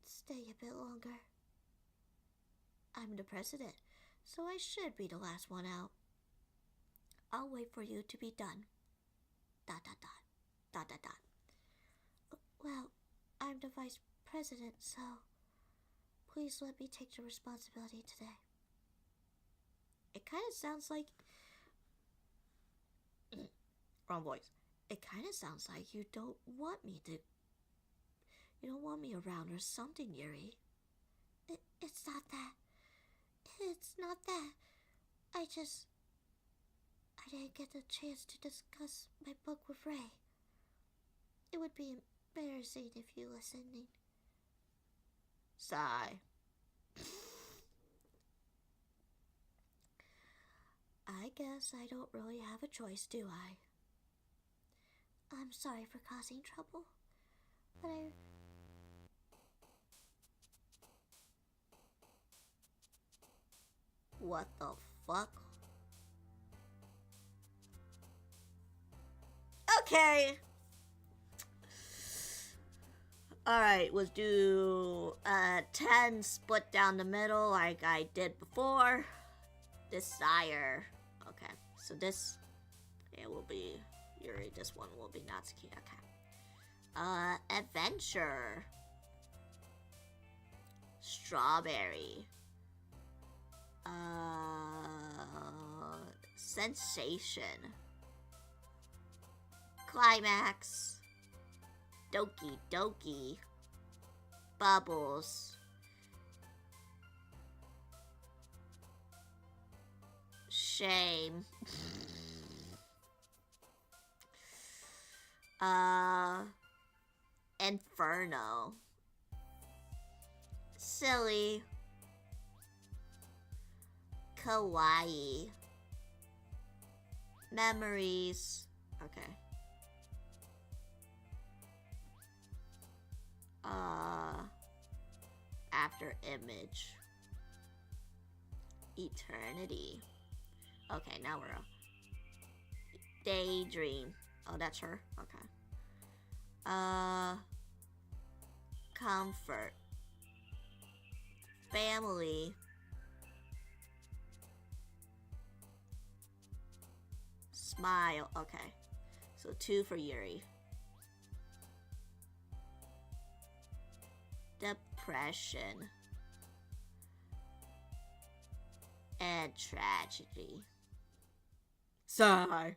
stay a bit longer. I'm the president, so I should be the last one out. I'll wait for you to be done. ... Well, I'm the vice president, so please let me take the responsibility today. It kind of sounds like... Wrong voice. It kind of sounds like you don't want me around or something, Yuri. It's not that. It's not that. I didn't get the chance to discuss my book with Ray. It would be embarrassing if you listening. Sigh. I guess I don't really have a choice, do I? I'm sorry for causing trouble, but What the fuck? Okay. Alright, let's do 10 split down the middle like I did before. Desire. Okay, so this, it will be Yuri. This one will be Natsuki. Okay. Adventure. Strawberry. Sensation. Climax. Doki Doki. Bubbles. Shame. Inferno. Silly. Kawaii. Memories. Okay. After image. Eternity. Okay, now we're daydream. Oh, that's her. Okay. Comfort. Family. Smile. Okay. So 2 for Yuri. Depression. And tragedy. Sigh.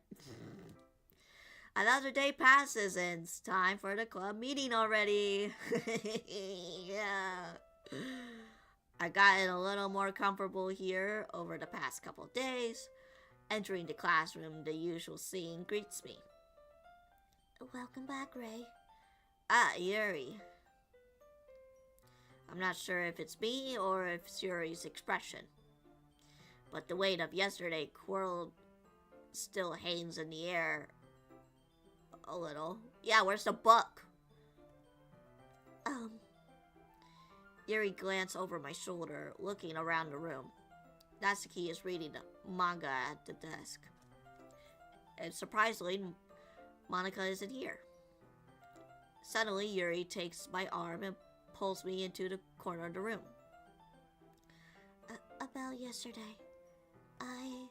Another day passes and it's time for the club meeting already. Yeah. I gotten a little more comfortable here over the past couple days. Entering the classroom, the usual scene greets me. Welcome back, Ray. Ah, Yuri. I'm not sure if it's me or if it's Yuri's expression. But the weight of yesterday quarrel still hangs in the air a little. Yeah, where's the book? Yuri glanced over my shoulder, looking around the room. Natsuki is reading a manga at the desk. And surprisingly, Monica isn't here. Suddenly, Yuri takes my arm and pulls me into the corner of the room. About yesterday, I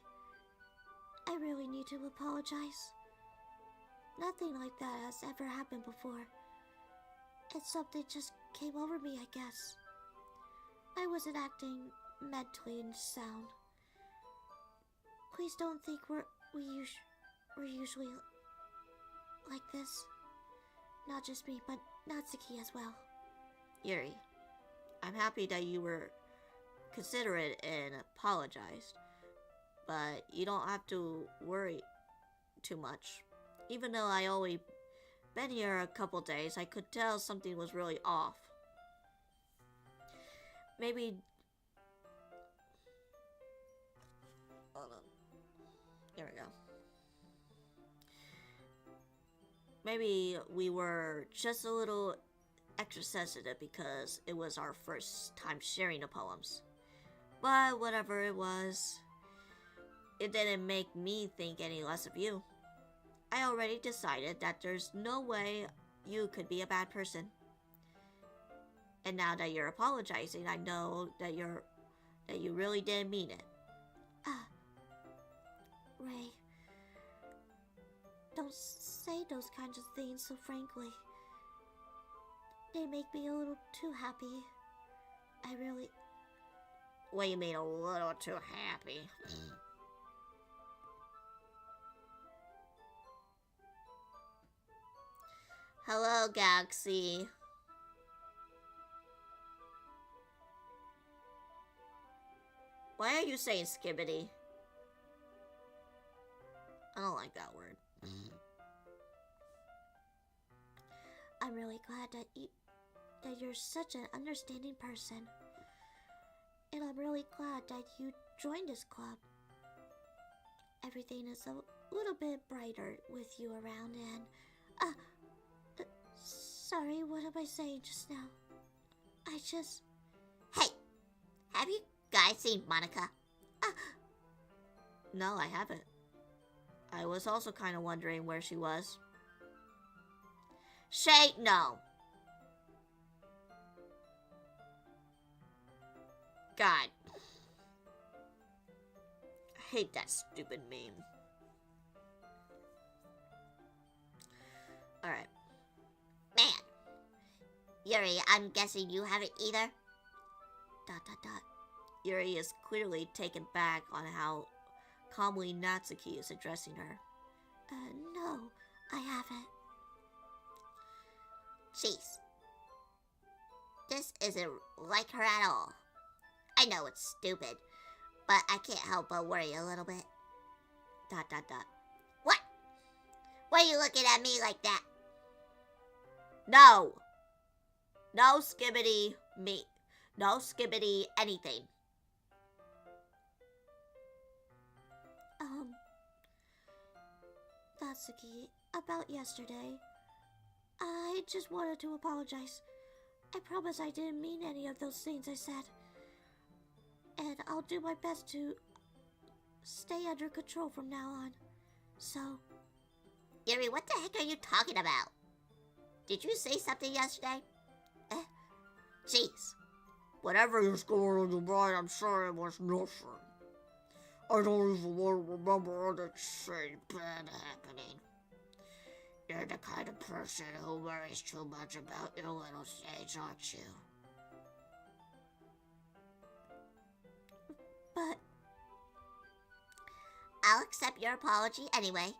really need to apologize. Nothing like that has ever happened before. And something just came over me, I guess. I wasn't acting mentally sound. Please don't think we're usually like this. Not just me, but Natsuki as well. Yuri, I'm happy that you were considerate and apologized, but you don't have to worry too much. Even though I only been here a couple days, I could tell something was really off. Maybe... Hold on. There we go. Maybe we were just a little extra sensitive because it was our first time sharing the poems. But whatever it was, it didn't make me think any less of you. I already decided that there's no way you could be a bad person. And now that you're apologizing, I know that you really didn't mean it. Ray, don't say those kinds of things so frankly. They make me a little too happy. I really... What do you mean a little too happy? Hello, Galaxy. Why are you saying skibbity? I don't like that word. I'm really glad that you're such an understanding person. And I'm really glad that you joined this club. Everything is a little bit brighter with you around and... sorry, what am I saying just now? Hey, have you guys seen Monica? No, I haven't. I was also kind of wondering where she was. Shay, no. God. I hate that stupid meme. Alright. Man. Yuri, I'm guessing you haven't either? ... Yuri is clearly taken back on how calmly Natsuki is addressing her. No, I haven't. Jeez. This isn't like her at all. I know it's stupid, but I can't help but worry a little bit. ... What? Why are you looking at me like that? No! No skibbity me. No skibbity anything. Natsuki, about yesterday. I just wanted to apologize. I promise I didn't mean any of those things I said. And I'll do my best to stay under control from now on. So... Yuri, what the heck are you talking about? Did you say something yesterday? Jeez. Whatever is going on in your mind, I'm sure it was nothing. I don't even want to remember anything bad happening. You're the kind of person who worries too much about your little things, aren't you? But I'll accept your apology anyway,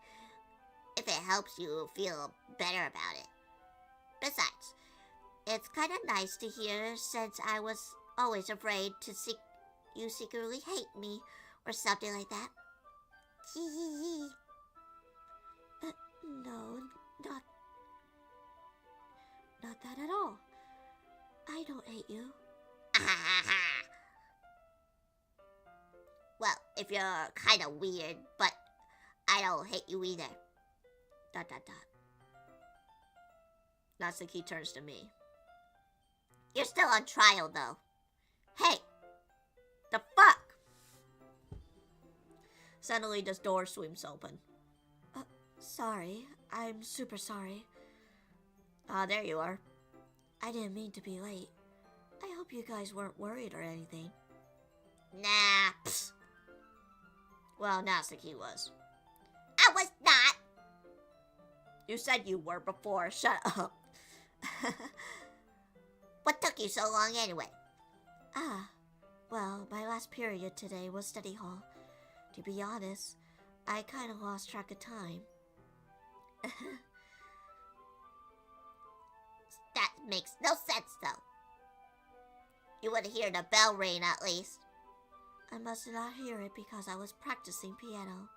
if it helps you feel better about it. Besides, it's kind of nice to hear since I was always afraid to you secretly hate me or something like that. No, not that at all. I don't hate you. Well, if you're kind of weird, but I don't hate you either. ... Natsuki turns to me. You're still on trial, though. Hey! The fuck? Suddenly, this door swings open. Sorry. I'm super sorry. Ah, there you are. I didn't mean to be late. I hope you guys weren't worried or anything. Nah, psst. Well, Natsuki was. I was not! You said you were before. Shut up. What took you so long anyway? Well, my last period today was study hall. To be honest, I kind of lost track of time. That makes no sense, though. You would hear the bell ring at least. I must not hear it because I was practicing piano.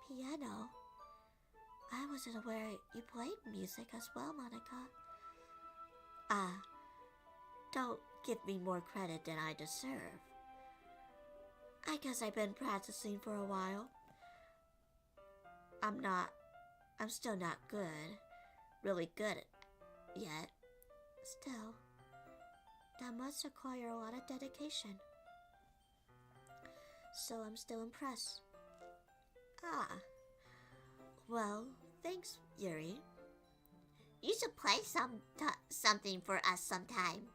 Piano? I wasn't aware you played music as well, Monica. Don't give me more credit than I deserve. I guess I've been practicing for a while. I'm still not good. Really good yet. Still, that must require a lot of dedication. So I'm still impressed. Well, thanks, Yuri. You should play something for us sometime.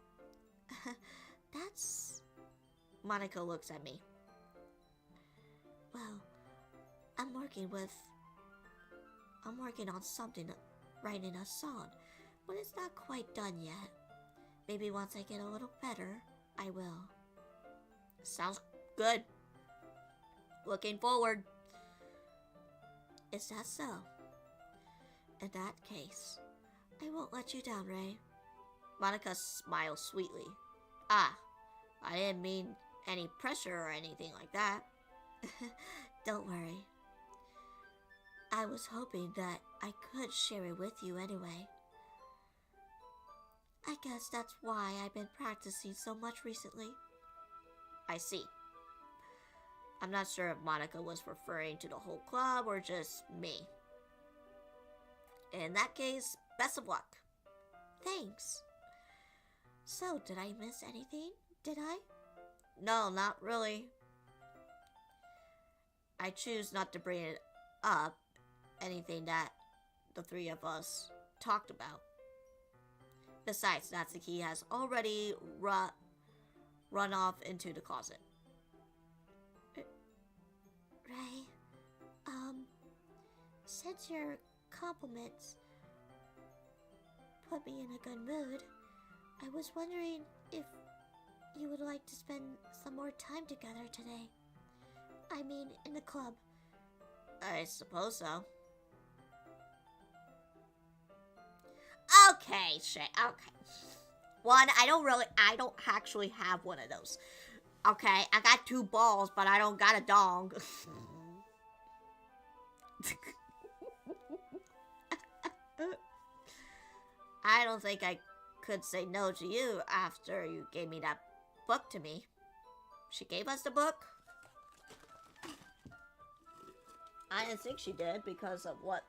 That's... Monica looks at me. Well, I'm working on something, writing a song, but it's not quite done yet. Maybe once I get a little better, I will. Sounds good. Looking forward. Is that so? In that case, I won't let you down, Ray. Monica smiles sweetly. I didn't mean any pressure or anything like that. Don't worry. I was hoping that I could share it with you anyway. I guess that's why I've been practicing so much recently. I see. I'm not sure if Monica was referring to the whole club or just me. In that case, best of luck. Thanks. So, did I miss anything? Did I? No, not really. I choose not to bring it up, anything that the three of us talked about. Besides, Natsuki has already run off into the closet. Ray, since your compliments put me in a good mood, I was wondering if you would like to spend some more time together today. I mean, in the club. I suppose so. Okay, Shay. Okay. One, I don't actually have one of those. Okay, I got 2 balls, but I don't got a dong. I don't think I could say no to you after you gave me that book to me. She gave us the book? I didn't think she did because of what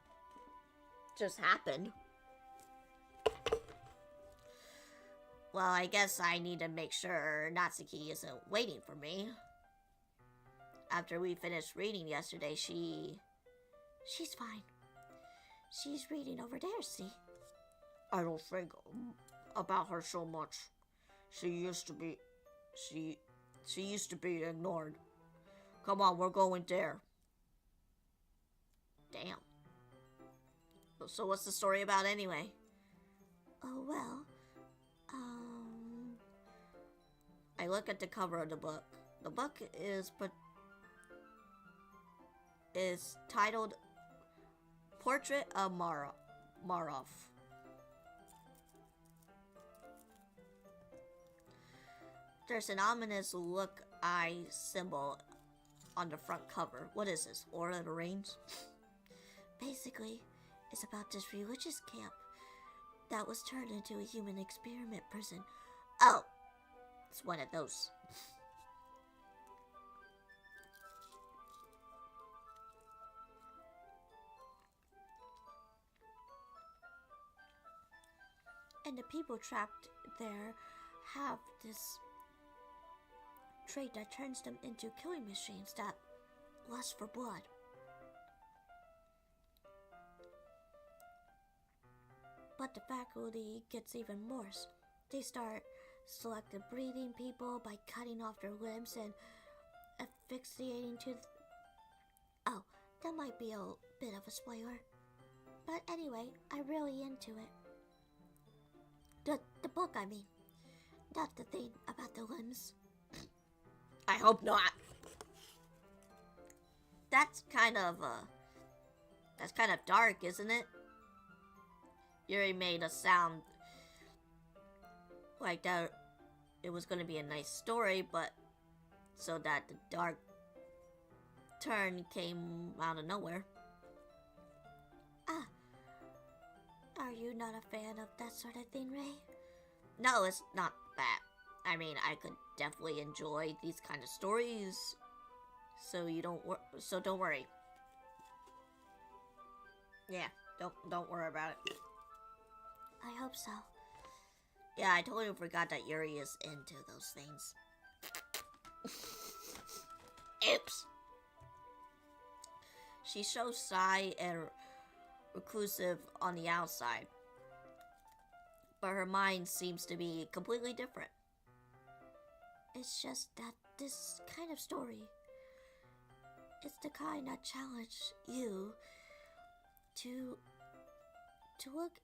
just happened. Well, I guess I need to make sure Natsuki isn't waiting for me. After we finished reading yesterday, she's fine. She's reading over there, see? I don't think about her so much. She used to be ignored. Come on, we're going there. Damn. So what's the story about anyway? Oh, well, I look at the cover of the book. The book is titled Portrait of Marov. There's an ominous look eye symbol on the front cover. What is this? Aura of the Rings? basically, it's about this religious camp that was turned into a human experiment prison. Oh, it's one of those. And the people trapped there have this trait that turns them into killing machines that lust for blood. But the faculty gets even worse. They start selective breeding people by cutting off their limbs and asphyxiating to Oh, that might be a bit of a spoiler. But anyway, I'm really into it. The book, I mean. Not the thing about the limbs. I hope not. That's kind of dark, isn't it? Yuri made us sound like that it was going to be a nice story, but so that the dark turn came out of nowhere. Ah. Are you not a fan of that sort of thing, Ray? No, it's not that. I mean, I could definitely enjoy these kind of stories. So don't worry. Yeah, don't worry about it. I hope so. Yeah, I totally forgot that Yuri is into those things. Oops. She's so shy and reclusive on the outside, but her mind seems to be completely different. It's just that this kind of story, it's the kind that challenges you to look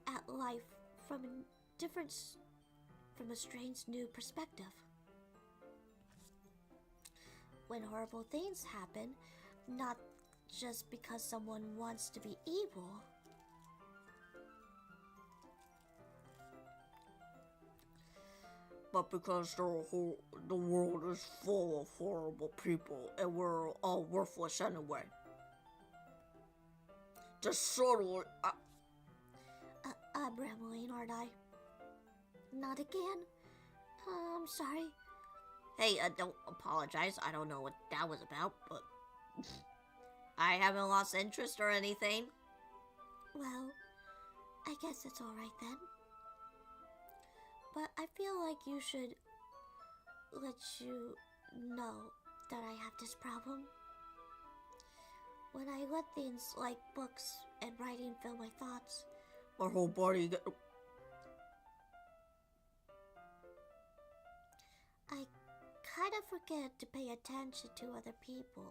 at life from a strange new perspective. When horrible things happen, not just because someone wants to be evil. But because the world is full of horrible people and we're all worthless anyway. Just sort of... I'm rambling, aren't I? Not again? I'm sorry. Hey, don't apologize. I don't know what that was about, but... I haven't lost interest or anything. Well, I guess it's alright then. But I feel like you should let you know that I have this problem. When I let things like books and writing fill my thoughts, my whole body kind of forget to pay attention to other people.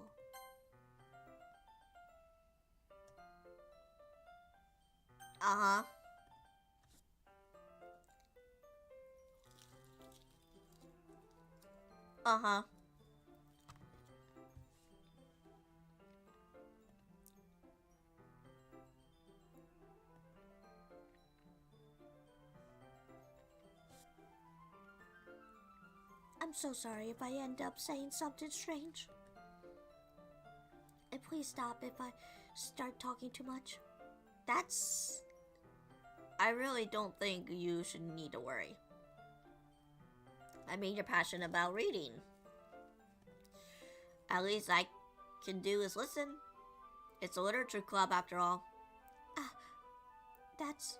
Uh-huh. Uh-huh. I'm so sorry if I end up saying something strange. And please stop if I start talking too much. That's... I really don't think you should need to worry. I mean, you're passionate about reading. At least I can do is listen. It's a literature club after all. That's...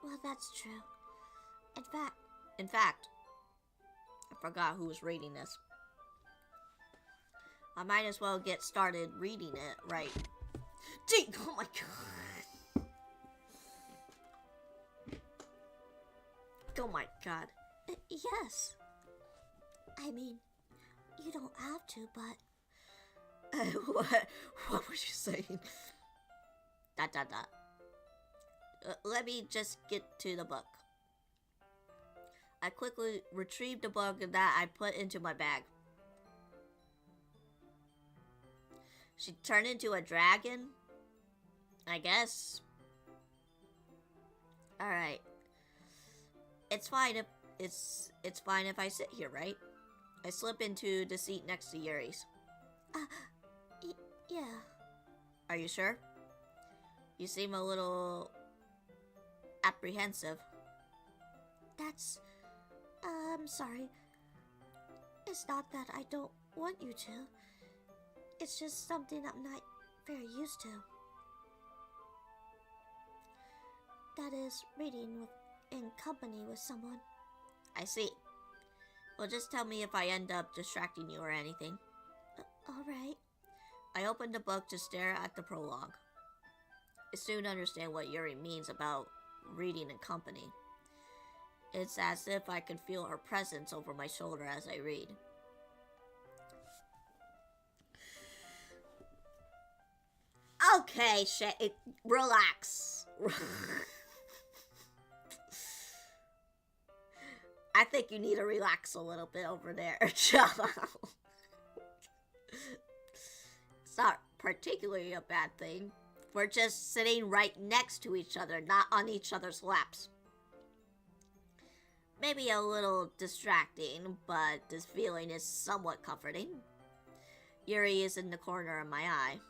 Well, that's true. In fact, I forgot who was reading this. I might as well get started reading it, right? Gee, oh my god. Oh my god. Yes. I mean, you don't have to, but... What was you saying? Let me just get to the book. I quickly retrieved the book that I put into my bag. She turned into a dragon? I guess. Alright. It's fine if I sit here, right? I slip into the seat next to Yuri's. Yeah. Are you sure? You seem a little apprehensive. That's... I'm sorry. It's not that I don't want you to. It's just something I'm not very used to. That is, reading in company with someone. I see. Well, just tell me if I end up distracting you or anything. Alright. I opened the book to stare at the prologue. I soon understand what Yuri means about reading in company. It's as if I could feel her presence over my shoulder as I read. Okay, relax. I think you need to relax a little bit over there, child. It's not particularly a bad thing. We're just sitting right next to each other, not on each other's laps. Maybe a little distracting, but this feeling is somewhat comforting. Yuri is in the corner of my eye.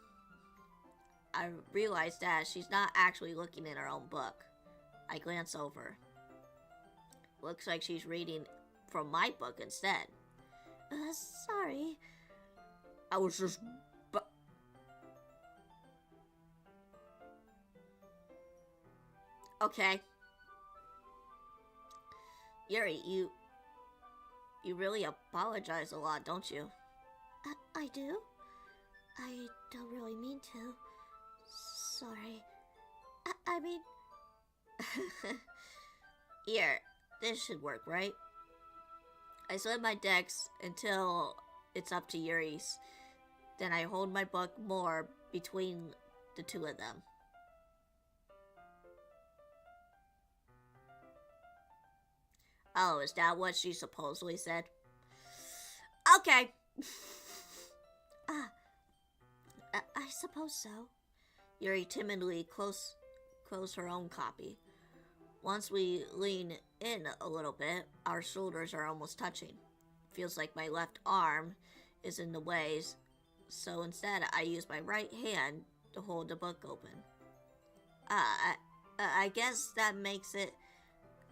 I realize that she's not actually looking in her own book. I glance over. Looks like she's reading from my book instead. Sorry. I was just... Okay. Yuri, you really apologize a lot, don't you? I do? I don't really mean to. Sorry. I mean... Here, this should work, right? I slid my decks until it's up to Yuri's. Then I hold my book more between the two of them. Oh, is that what she supposedly said? Okay. I suppose so. Yuri timidly closed her own copy. Once we lean in a little bit, our shoulders are almost touching. Feels like my left arm is in the way, so instead I use my right hand to hold the book open. I guess that makes it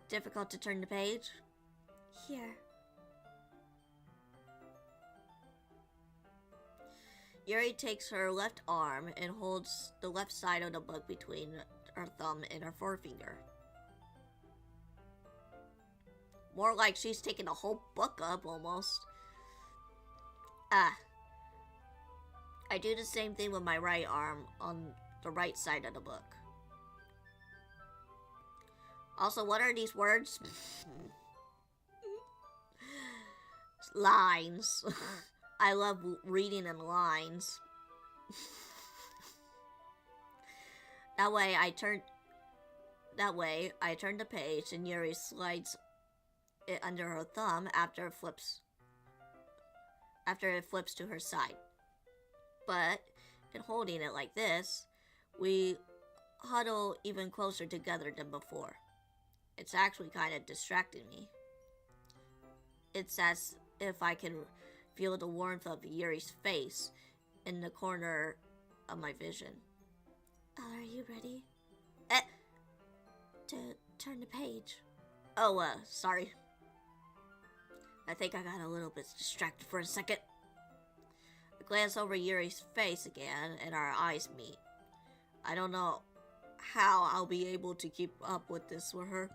difficult to turn the page. Here. Yuri takes her left arm and holds the left side of the book between her thumb and her forefinger. More like she's taking the whole book up, almost. I do the same thing with my right arm on the right side of the book. Also, what are these words? Lines. I love reading in lines. That way, I turn the page and Yuri slides it under her thumb after it flips to her side. But in holding it like this, we huddle even closer together than before. It's actually kind of distracting me. It's as if I can feel the warmth of Yuri's face in the corner of my vision. Are you ready? Eh. To turn the page. Oh, sorry. I think I got a little bit distracted for a second. I glance over Yuri's face again, and our eyes meet. I don't know how I'll be able to keep up with this with her.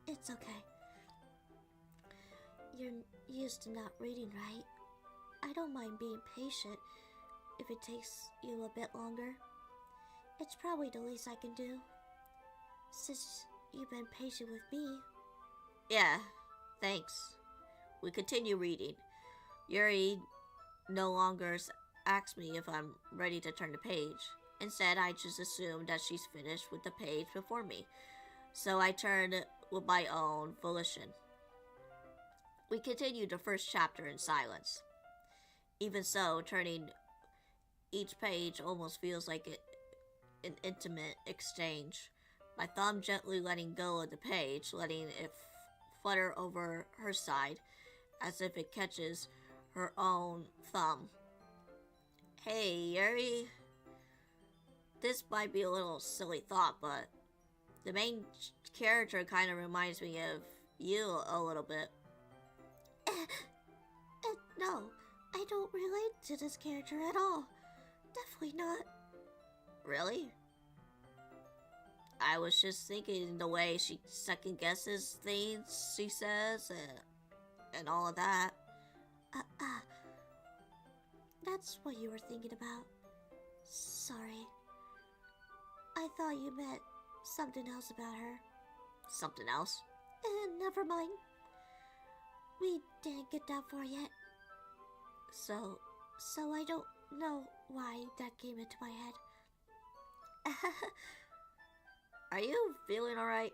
It's okay. You're used to not reading, right? I don't mind being patient if it takes you a bit longer. It's probably the least I can do, since you've been patient with me. Yeah, thanks. We continue reading. Yuri no longer asks me if I'm ready to turn the page. Instead, I just assume that she's finished with the page before me, so I turn with my own volition. We continue the first chapter in silence. Even so, turning each page almost feels like an intimate exchange. My thumb gently letting go of the page, letting it flutter over her side as if it catches her own thumb. Hey, Yuri. This might be a little silly thought, but the main character kind of reminds me of you a little bit. No, I don't relate to this character at all. Definitely not. Really? I was just thinking the way she second guesses things she says and all of that. That's what you were thinking about. Sorry. I thought you meant something else about her. Something else? Never mind. We didn't get that far yet. So I don't know why that came into my head. Are you feeling alright?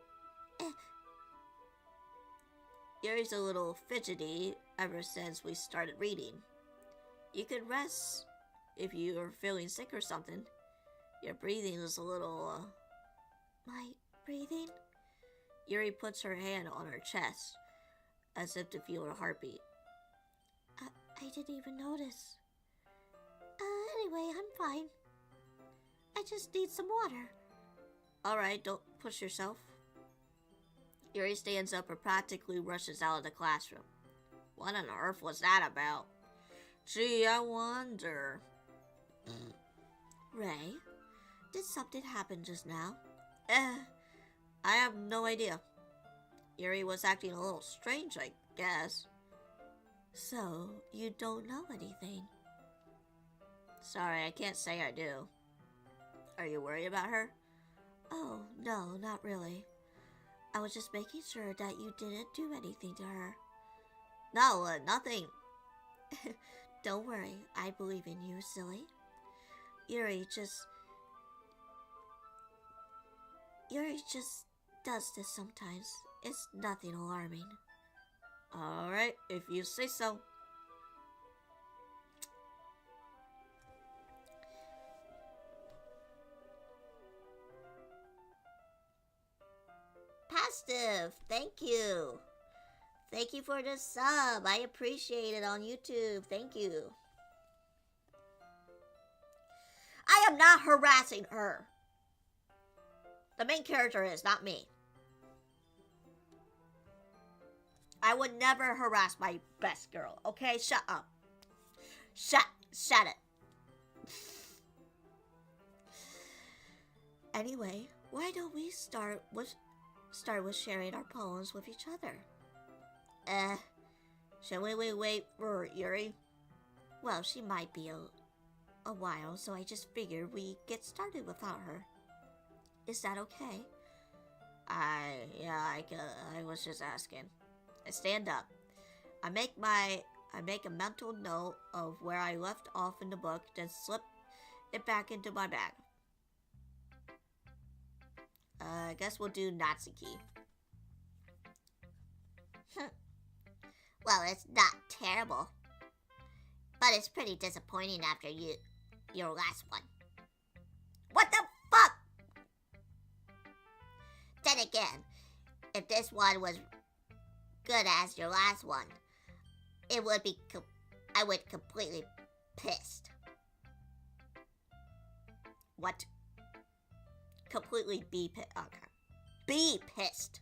Yuri's a little fidgety ever since we started reading. You could rest if you are feeling sick or something. Your breathing is a little, My breathing? Yuri puts her hand on her chest, as if to feel her heartbeat. I didn't even notice. Anyway, I'm fine. I just need some water. Alright, don't push yourself. Yuri stands up and practically rushes out of the classroom. What on earth was that about? Gee, I wonder. Ray, did something happen just now? I have no idea. Yuri was acting a little strange, I guess. So, you don't know anything? Sorry, I can't say I do. Are you worried about her? Oh, no, not really. I was just making sure that you didn't do anything to her. No, nothing. Don't worry, I believe in you, silly. Yuri just does this sometimes. It's nothing alarming. Alright, if you say so. Pastive, thank you. Thank you for the sub. I appreciate it on YouTube. Thank you. I am not harassing her. The main character is, not me. I would never harass my best girl, okay? Shut up. Shut it. Anyway, why don't we start with sharing our poems with each other? Shall we wait for Yuri? Well, she might be a while, so I just figured we get started without her. Is that okay? I was just asking. I stand up. I make a mental note of where I left off in the book, then slip it back into my bag. I guess we'll do Natsuki. Well, it's not terrible. But it's pretty disappointing after your last one. What the fuck? Then again, if this one was good as your last one, it would be I would completely pissed. What? Completely be pissed. Okay. Be pissed.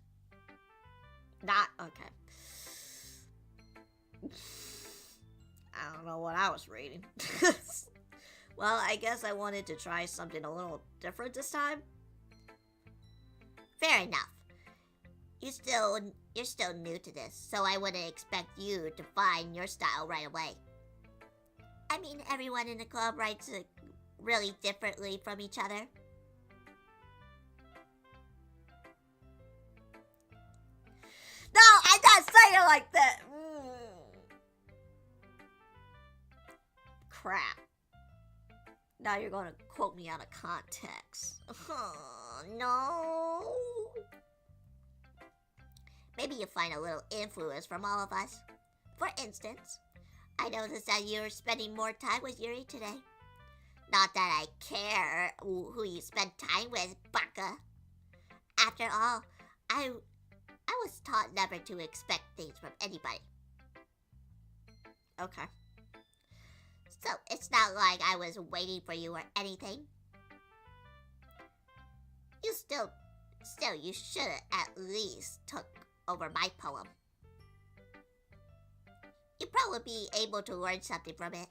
Not okay. I don't know what I was reading. Well, I guess I wanted to try something a little different this time. Fair enough. You're still new to this, so I wouldn't expect you to find your style right away. I mean, everyone in the club writes really differently from each other. No, I'm not saying it like that. Crap. Now you're going to quote me out of context. Oh, no. Maybe you'll find a little influence from all of us. For instance, I noticed that you're spending more time with Yuri today. Not that I care who you spend time with, Baka. After all, I was taught never to expect things from anybody. Okay. So it's not like I was waiting for you or anything. You still, you should have at least took over my poem. You'd probably be able to learn something from it.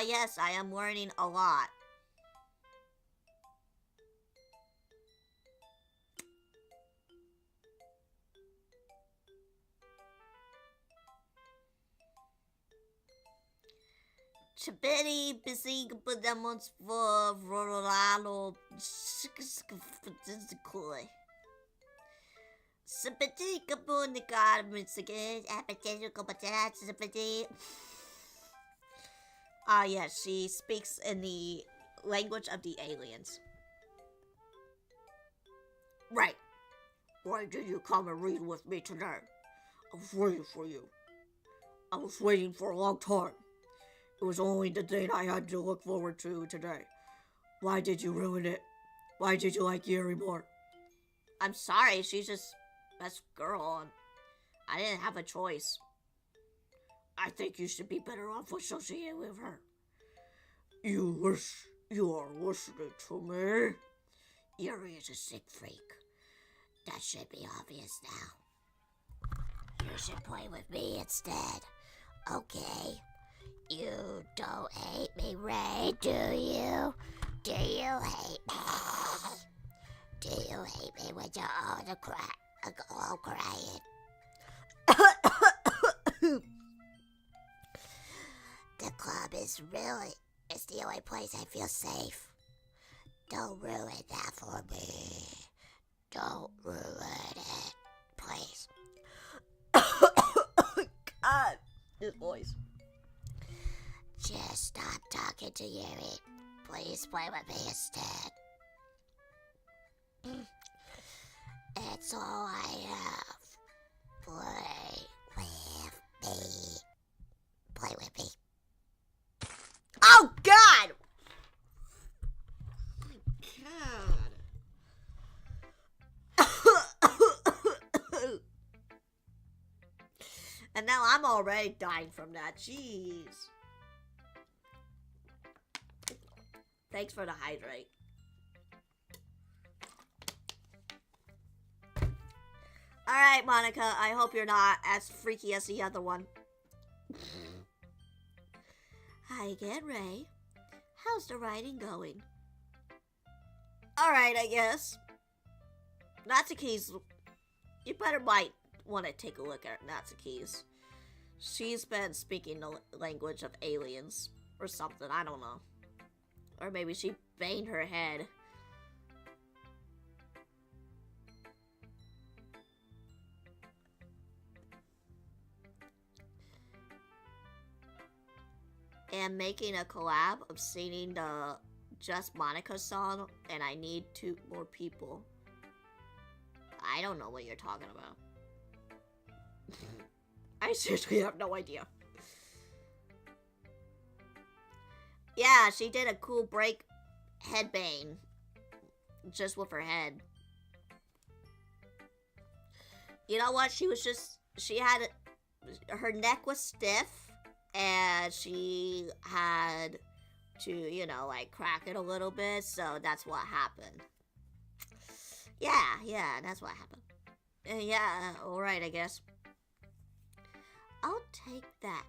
Yes, I am learning a lot. Chaberi busy podemos vorolalo koi. Sapeti kapun the garment again, appetizer competent, sapeti. Yes, she speaks in the language of the aliens. Right. Why did you come and read with me today? I was waiting for you. I was waiting for a long time. It was only the thing I had to look forward to today. Why did you ruin it? Why did you like Yuri more? I'm sorry, she's just best girl, and I didn't have a choice. I think you should be better off associating with her. You are listening to me? Yuri is a sick freak. That should be obvious now. You should play with me instead. Okay. You don't hate me, Ray, do you? Do you hate me? Do you hate me when you're all crying? The club it's the only place I feel safe. Don't ruin that for me. Don't ruin it, please. God, this voice. Just stop talking to Yuri. Please play with me instead. It's all I have. Play with me. Play with me. Oh, God! God. And now I'm already dying from that. Jeez. Thanks for the hydrate. Alright, Monica, I hope you're not as freaky as the other one. Hi again, Ray. How's the writing going? Alright, I guess. Natsuki's... You might want to take a look at Natsuki's. She's been speaking the language of aliens. Or something, I don't know. Or maybe she banged her head. And making a collab of singing the Just Monica song, and I need 2 more people. I don't know what you're talking about. I seriously have no idea. Yeah, she did a cool break headbang. Just with her head. You know what? Her neck was stiff. And she had to, you know, like crack it a little bit. So that's what happened. Yeah, that's what happened. Yeah, alright, I guess. I'll take that.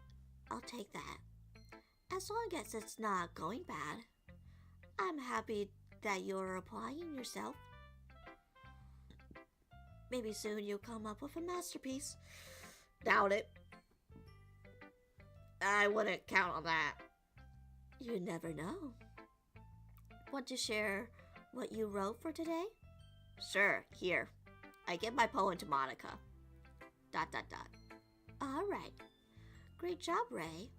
As long as it's not going bad. I'm happy that you're applying yourself. Maybe soon you'll come up with a masterpiece. Doubt it. I wouldn't count on that. You never know. Want to share what you wrote for today? Sure, here. I give my poem to Monica. ... All right. Great job, Ray.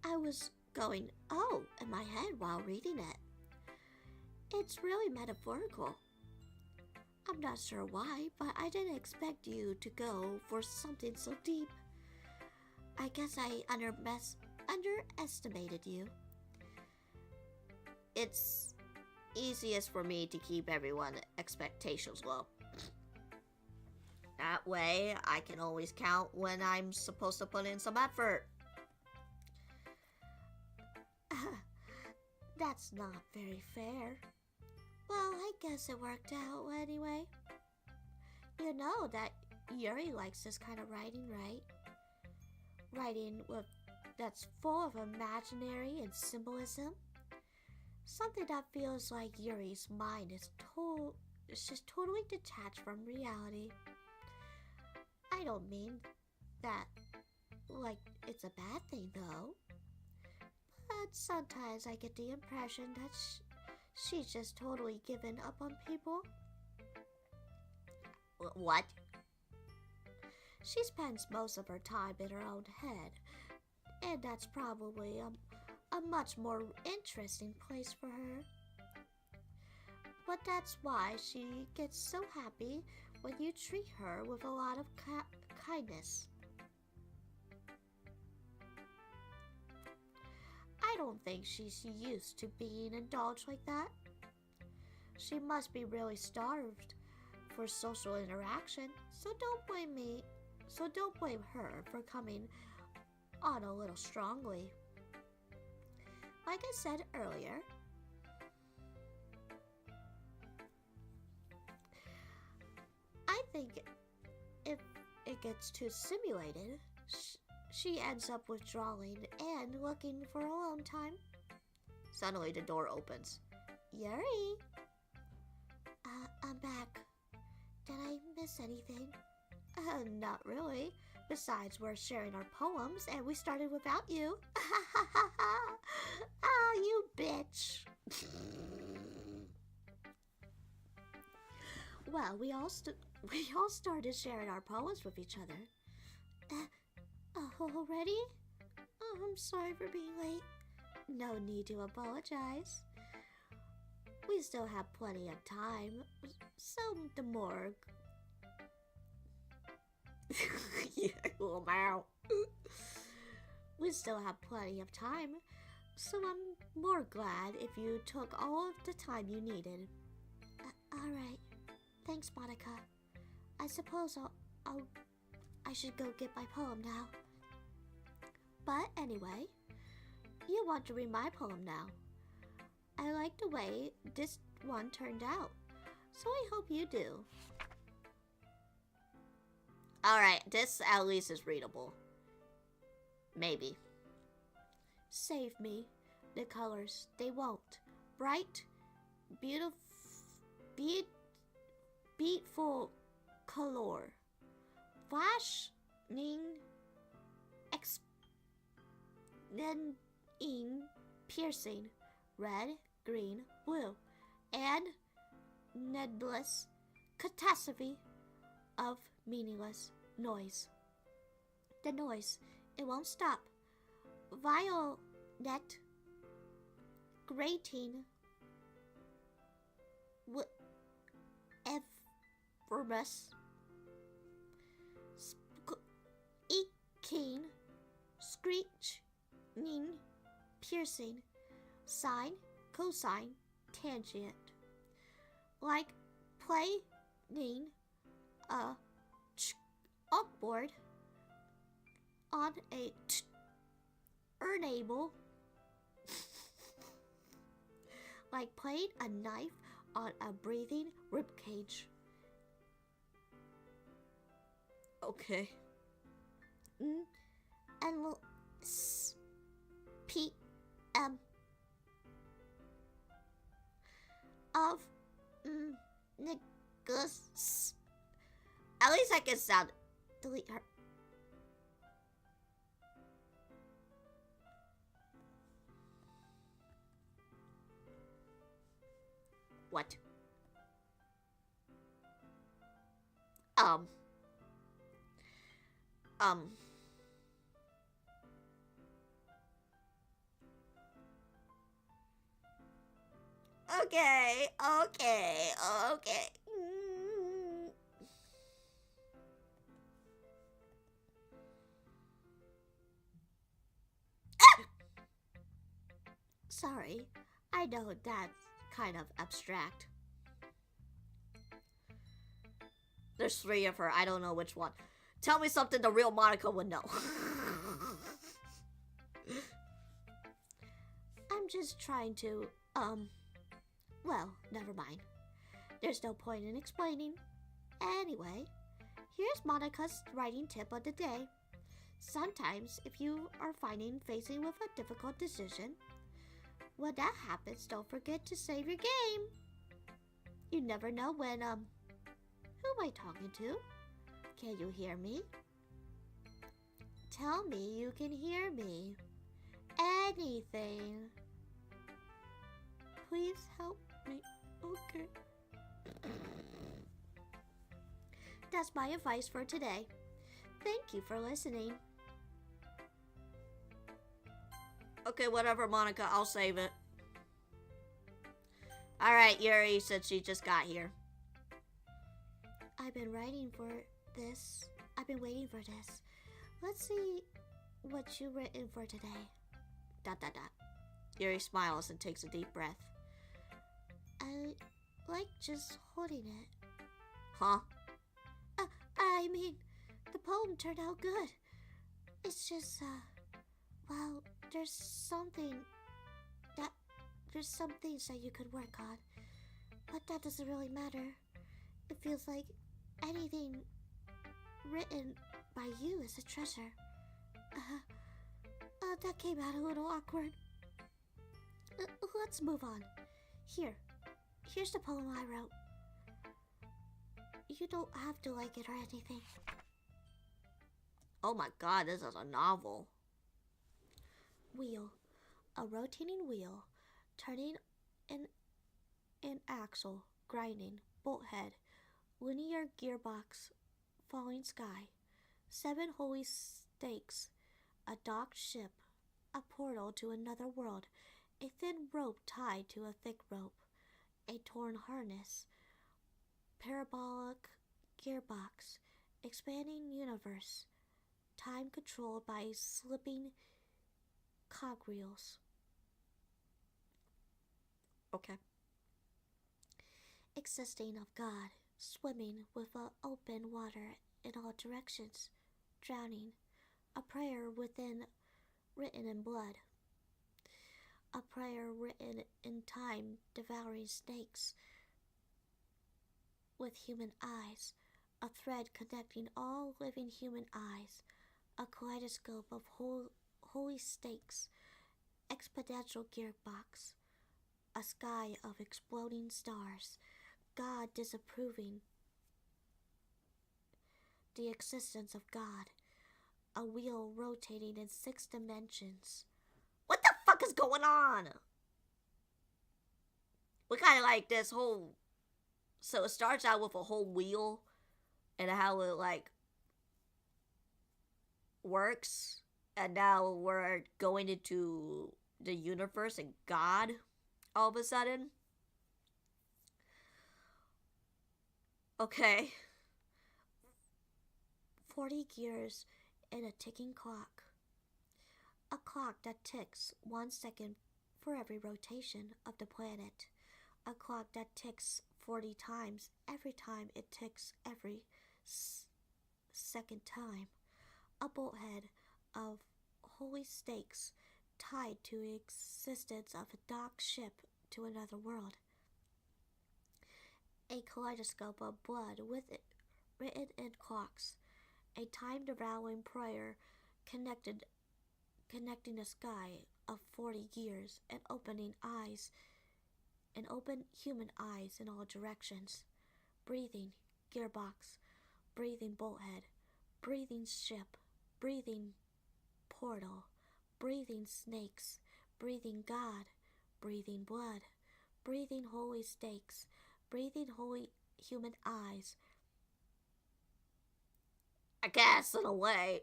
I was going, oh, in my head while reading it. It's really metaphorical. I'm not sure why, but I didn't expect you to go for something so deep. I guess I underestimated you. It's easiest for me to keep everyone's expectations low. That way, I can always count when I'm supposed to put in some effort. That's not very fair. Well, I guess it worked out anyway. You know that Yuri likes this kind of writing, right? Writing that's full of imaginary and symbolism. Something that feels like Yuri's mind is just totally detached from reality. I don't mean that like it's a bad thing though. But sometimes I get the impression that she's just totally given up on people. What? She spends most of her time in her own head, and that's probably a much more interesting place for her. But that's why she gets so happy when you treat her with a lot of kindness. I don't think she's used to being indulged like that. She must be really starved for social interaction, so don't blame her for coming on a little strongly. Like I said earlier, I think if it gets too simulated, she ends up withdrawing and looking for alone time. Suddenly the door opens. Yuri! I'm back. Did I miss anything? Not really. Besides, we're sharing our poems and we started without you. Ah, you bitch. Well, we all started sharing our poems with each other. Already? Oh, I'm sorry for being late. No need to apologize. We still have plenty of time, so the more... We still have plenty of time, so I'm more glad if you took all of the time you needed. Alright. Thanks, Monica. I suppose I should go get my poem now. But anyway, you want to read my poem now. I like the way this one turned out, so I hope you do. Alright, this at least is readable. Maybe. Save me. The colors, they won't. Bright, beautiful color. Flashing, expanding, piercing, red, green, blue, and nebulous catastrophe of meaningless noise. The noise, it won't stop. Violet, grating, effervescence, eking, screeching, piercing, sine, cosine, tangent. Like playing a chalkboard on a turntable. Like playing a knife on a breathing ribcage. Okay. And p.m. of niggas. At least I can sound. Delete her. What? Okay. Sorry, I know that's kind of abstract. There's 3 of her. I don't know which one. Tell me something the real Monica would know. I'm just trying to, well, never mind. There's no point in explaining. Anyway, here's Monica's writing tip of the day. Sometimes, if you are facing with a difficult decision, when that happens, don't forget to save your game. You never know when, who am I talking to? Can you hear me? Tell me you can hear me. Anything. Please help me. Okay. That's my advice for today. Thank you for listening. Okay, whatever, Monica. I'll save it. Alright, Yuri, since she just got here. I've been waiting for this. Let's see what you written for today. ... Yuri smiles and takes a deep breath. I like just holding it. Huh? I mean, the poem turned out good. It's just, well, there's some things that you could work on, but that doesn't really matter. It feels like anything written by you is a treasure. That came out a little awkward. Let's move on. Here's the poem I wrote. You don't have to like it or anything. Oh my god, this is a novel. Wheel. A rotating wheel, turning an axle, grinding, bolt head, linear gearbox, falling sky, 7 holy stakes, a docked ship, a portal to another world, a thin rope tied to a thick rope, a torn harness, parabolic gearbox, expanding universe, time controlled by slipping cogwheels. Okay. Existing of God, swimming with open water in all directions, drowning, a prayer written in blood, a prayer written in time, devouring snakes with human eyes, a thread connecting all living human eyes, a kaleidoscope of holy stakes, exponential gearbox, a sky of exploding stars, God disapproving the existence of God, a wheel rotating in 6 dimensions. What the fuck is going on? we kind of like this whole. So it starts out with a whole wheel and how it like works, and now we're going into the universe and God all of a sudden. Okay. 40 gears in a ticking clock. A clock that ticks 1 second for every rotation of the planet. A clock that ticks 40 times every time it ticks every second time. A bolthead of holy stakes tied to the existence of a docked ship to another world. A kaleidoscope of blood with it written in clocks. A time-devouring prayer connecting the sky of 40 gears and opening eyes and open human eyes in all directions. Breathing gearbox, breathing bolthead, breathing ship, breathing portal, breathing snakes, breathing God, breathing blood, breathing holy stakes, breathing holy human eyes. I guess, in a way,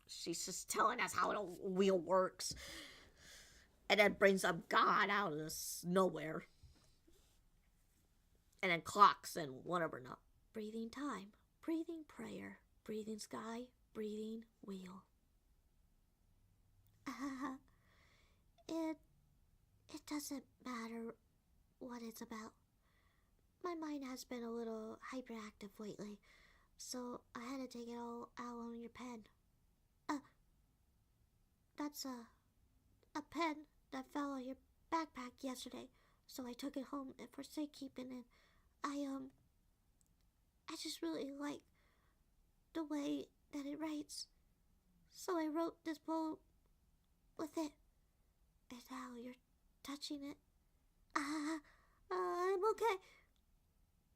she's just telling us how the wheel works. And then brings up God out of this nowhere. And then clocks and whatever not. Breathing time, breathing prayer, breathing sky, breathing wheel. It doesn't matter what it's about. My mind has been a little hyperactive lately, so I had to take it all out on your pen. That's a pen that fell on your backpack yesterday, so I took it home for safekeeping, and I just really like the way that it writes, so I wrote this poem with it. And now you're touching it. I'm okay.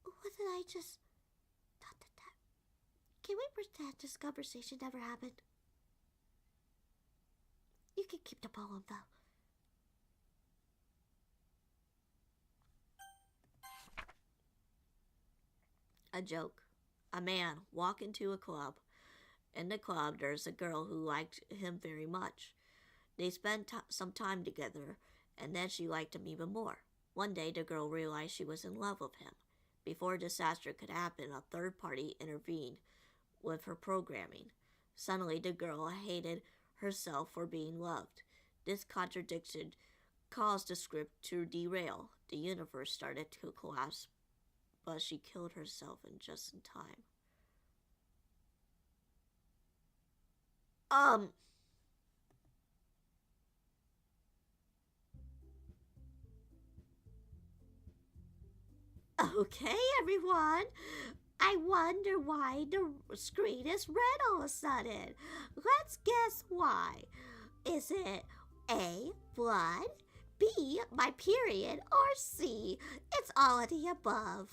What did I just... Can we pretend this conversation never happened? You can keep the poem, though. A joke. A man walked into a club. In the club, there's a girl who liked him very much. They spent some time together, and then she liked him even more. One day, the girl realized she was in love with him. Before disaster could happen, a third party intervened with her programming. Suddenly, the girl hated herself for being loved. This contradiction caused the script to derail. The universe started to collapse, but she killed herself just in time. Okay, everyone. I wonder why the screen is red all of a sudden. Let's guess why. Is it A, blood, B, my period, or C, it's all of the above?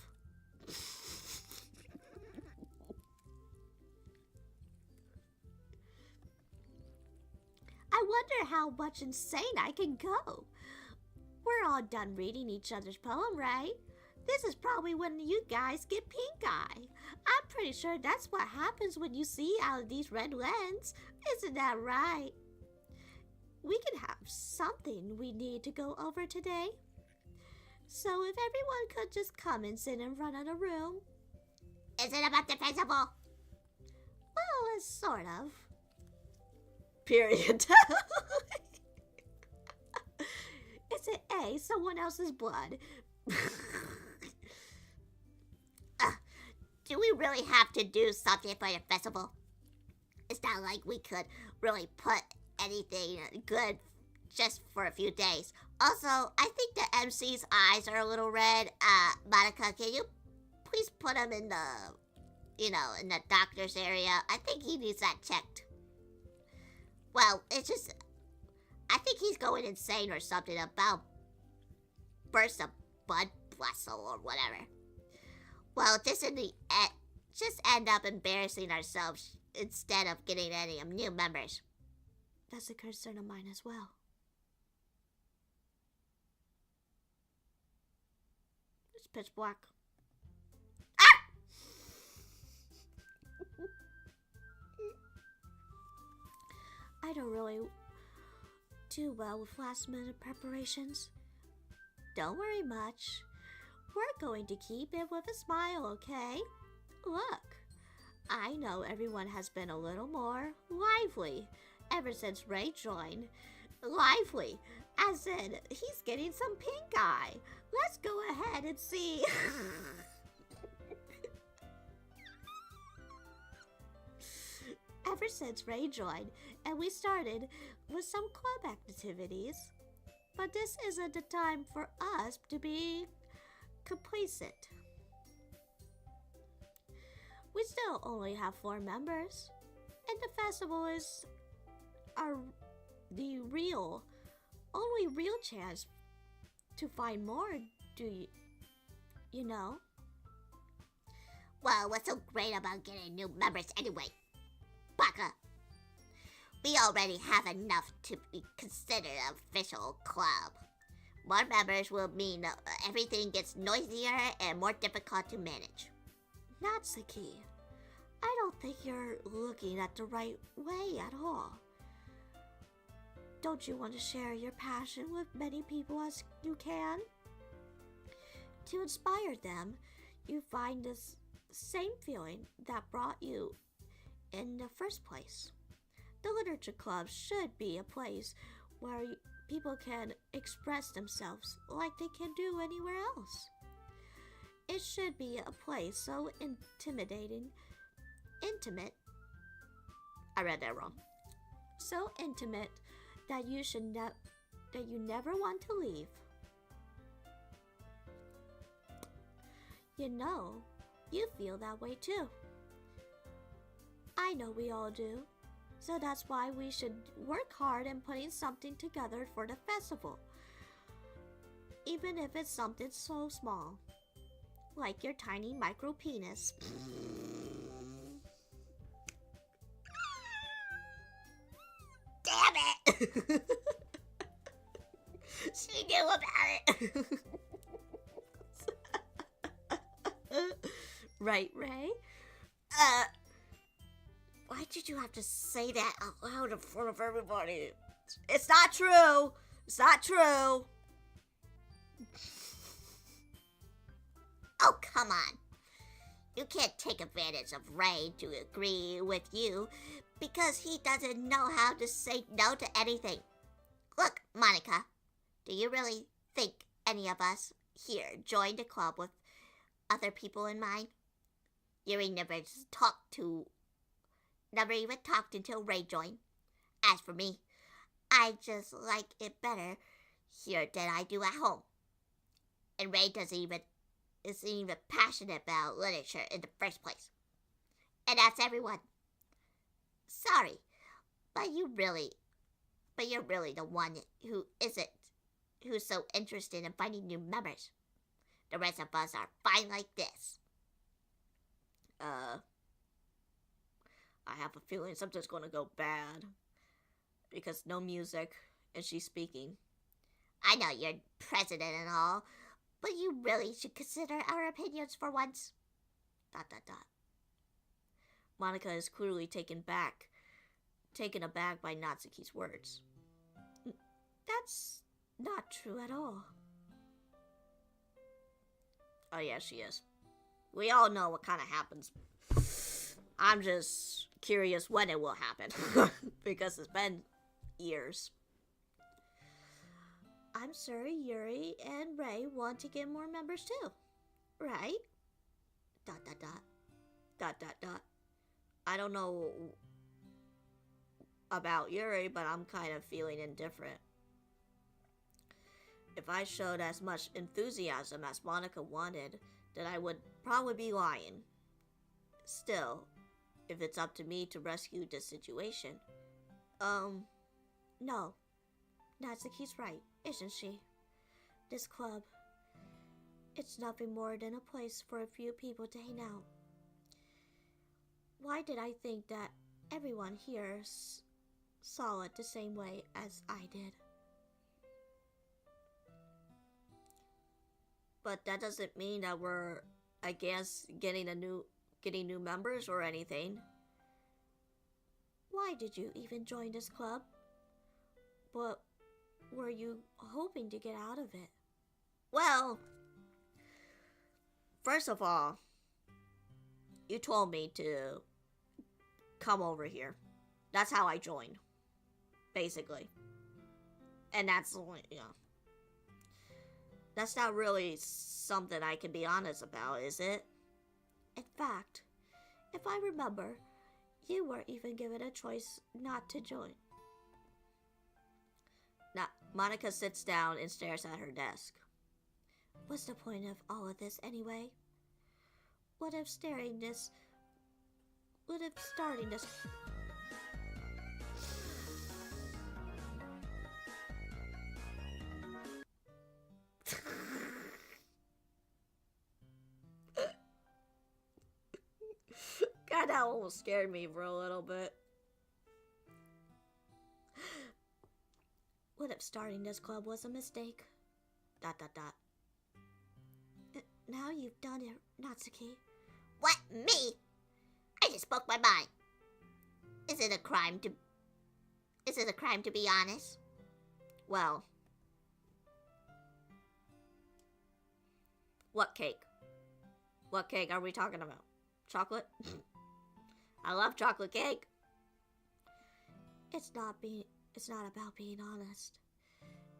I wonder how much insane I can go. We're all done reading each other's poem, right? This is probably when you guys get pink eye. I'm pretty sure that's what happens when you see out of these red lenses. Isn't that right? We can have something we need to go over today. So if everyone could just come and sit in front of the room. Is it about the principal? Well, it's sort of. Period. Is it A, someone else's blood? Do we really have to do something for the festival? It's not like we could really put anything good just for a few days. Also, I think the MC's eyes are a little red. Monica, can you please put him in in the doctor's area? I think he needs that checked. Well, it's just, I think he's going insane or something about bursts of blood vessel or whatever. Well, just end up embarrassing ourselves instead of getting any new members. That's a concern of mine as well. pitch black. I don't really do well with last-minute preparations. Don't worry much. We're going to keep it with a smile, okay? Look, I know everyone has been a little more lively ever since Ray joined. Lively, as in he's getting some pink eye. Let's go ahead and see. Ever since Ray joined, and we started with some club activities. But this isn't the time for us to be complacent. We still only have 4 members, and the festival is the only real chance to find more, do you know? Well, what's so great about getting new members anyway? Baka, we already have enough to be considered an official club. More members will mean everything gets noisier and more difficult to manage. That's the key. I don't think you're looking at the right way at all. Don't you want to share your passion with many people as you can? To inspire them, you find this same feeling that brought you in the first place. The literature club should be a place where people can express themselves like they can do anywhere else. It should be a place so intimate. I read that wrong. So intimate that you never want to leave. You know, you feel that way too. I know we all do. So that's why we should work hard in putting something together for the festival. Even if it's something so small, like your tiny micro penis. Damn it! She knew about it. Right, Ray? Why did you have to say that out loud in front of everybody? It's not true. It's not true. Oh, come on. You can't take advantage of Ray to agree with you because he doesn't know how to say no to anything. Look, Monica, do you really think any of us here joined a club with other people in mind? Yuri never even talked until Ray joined. As for me, I just like it better here than I do at home. And Ray isn't even passionate about literature in the first place. And that's everyone. Sorry, but you're really the one who's so interested in finding new members. The rest of us are fine like this. I have a feeling something's gonna go bad. Because no music, and she's speaking. I know you're president and all, but you really should consider our opinions for once. ... Monica is clearly taken aback by Natsuki's words. That's not true at all. Oh yeah, she is. We all know what kind of happens. I'm just curious when it will happen. Because it's been years. I'm sure Yuri and Ray want to get more members too, right? ... I don't know about Yuri, but I'm kind of feeling indifferent. If I showed as much enthusiasm as Monica wanted, then I would probably be lying. Still, if it's up to me to rescue this situation, no. Natsuki's right, isn't she? This club, it's nothing more than a place for a few people to hang out. Why did I think that everyone here saw it the same way as I did? But that doesn't mean that we're, I guess, getting new members or anything. Why did you even join this club? What were you hoping to get out of it? Well, first of all, you told me to come over here. That's how I joined, basically. And that's, that's not really something I can be honest about, is it? In fact, if I remember, you were even given a choice not to join. Now, Monica sits down and stares at her desk. What's the point of all of this anyway? What if starting this... God, that almost scared me for a little bit. What if starting this club was a mistake? ... Now you've done it, Natsuki. What? Me? I just spoke my mind. Is it a crime to be honest? Well, what cake? What cake are we talking about? Chocolate? I love chocolate cake. It's not about being honest.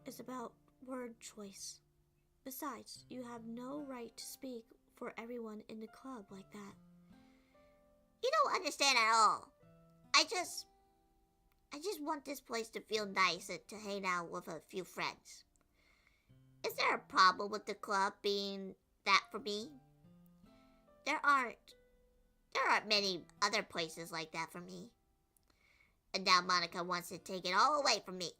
It's about word choice. Besides, you have no right to speak for everyone in the club like that. You don't understand at all. I just want this place to feel nice and to hang out with a few friends. Is there a problem with the club being that for me? There aren't many other places like that for me. And now Monica wants to take it all away from me.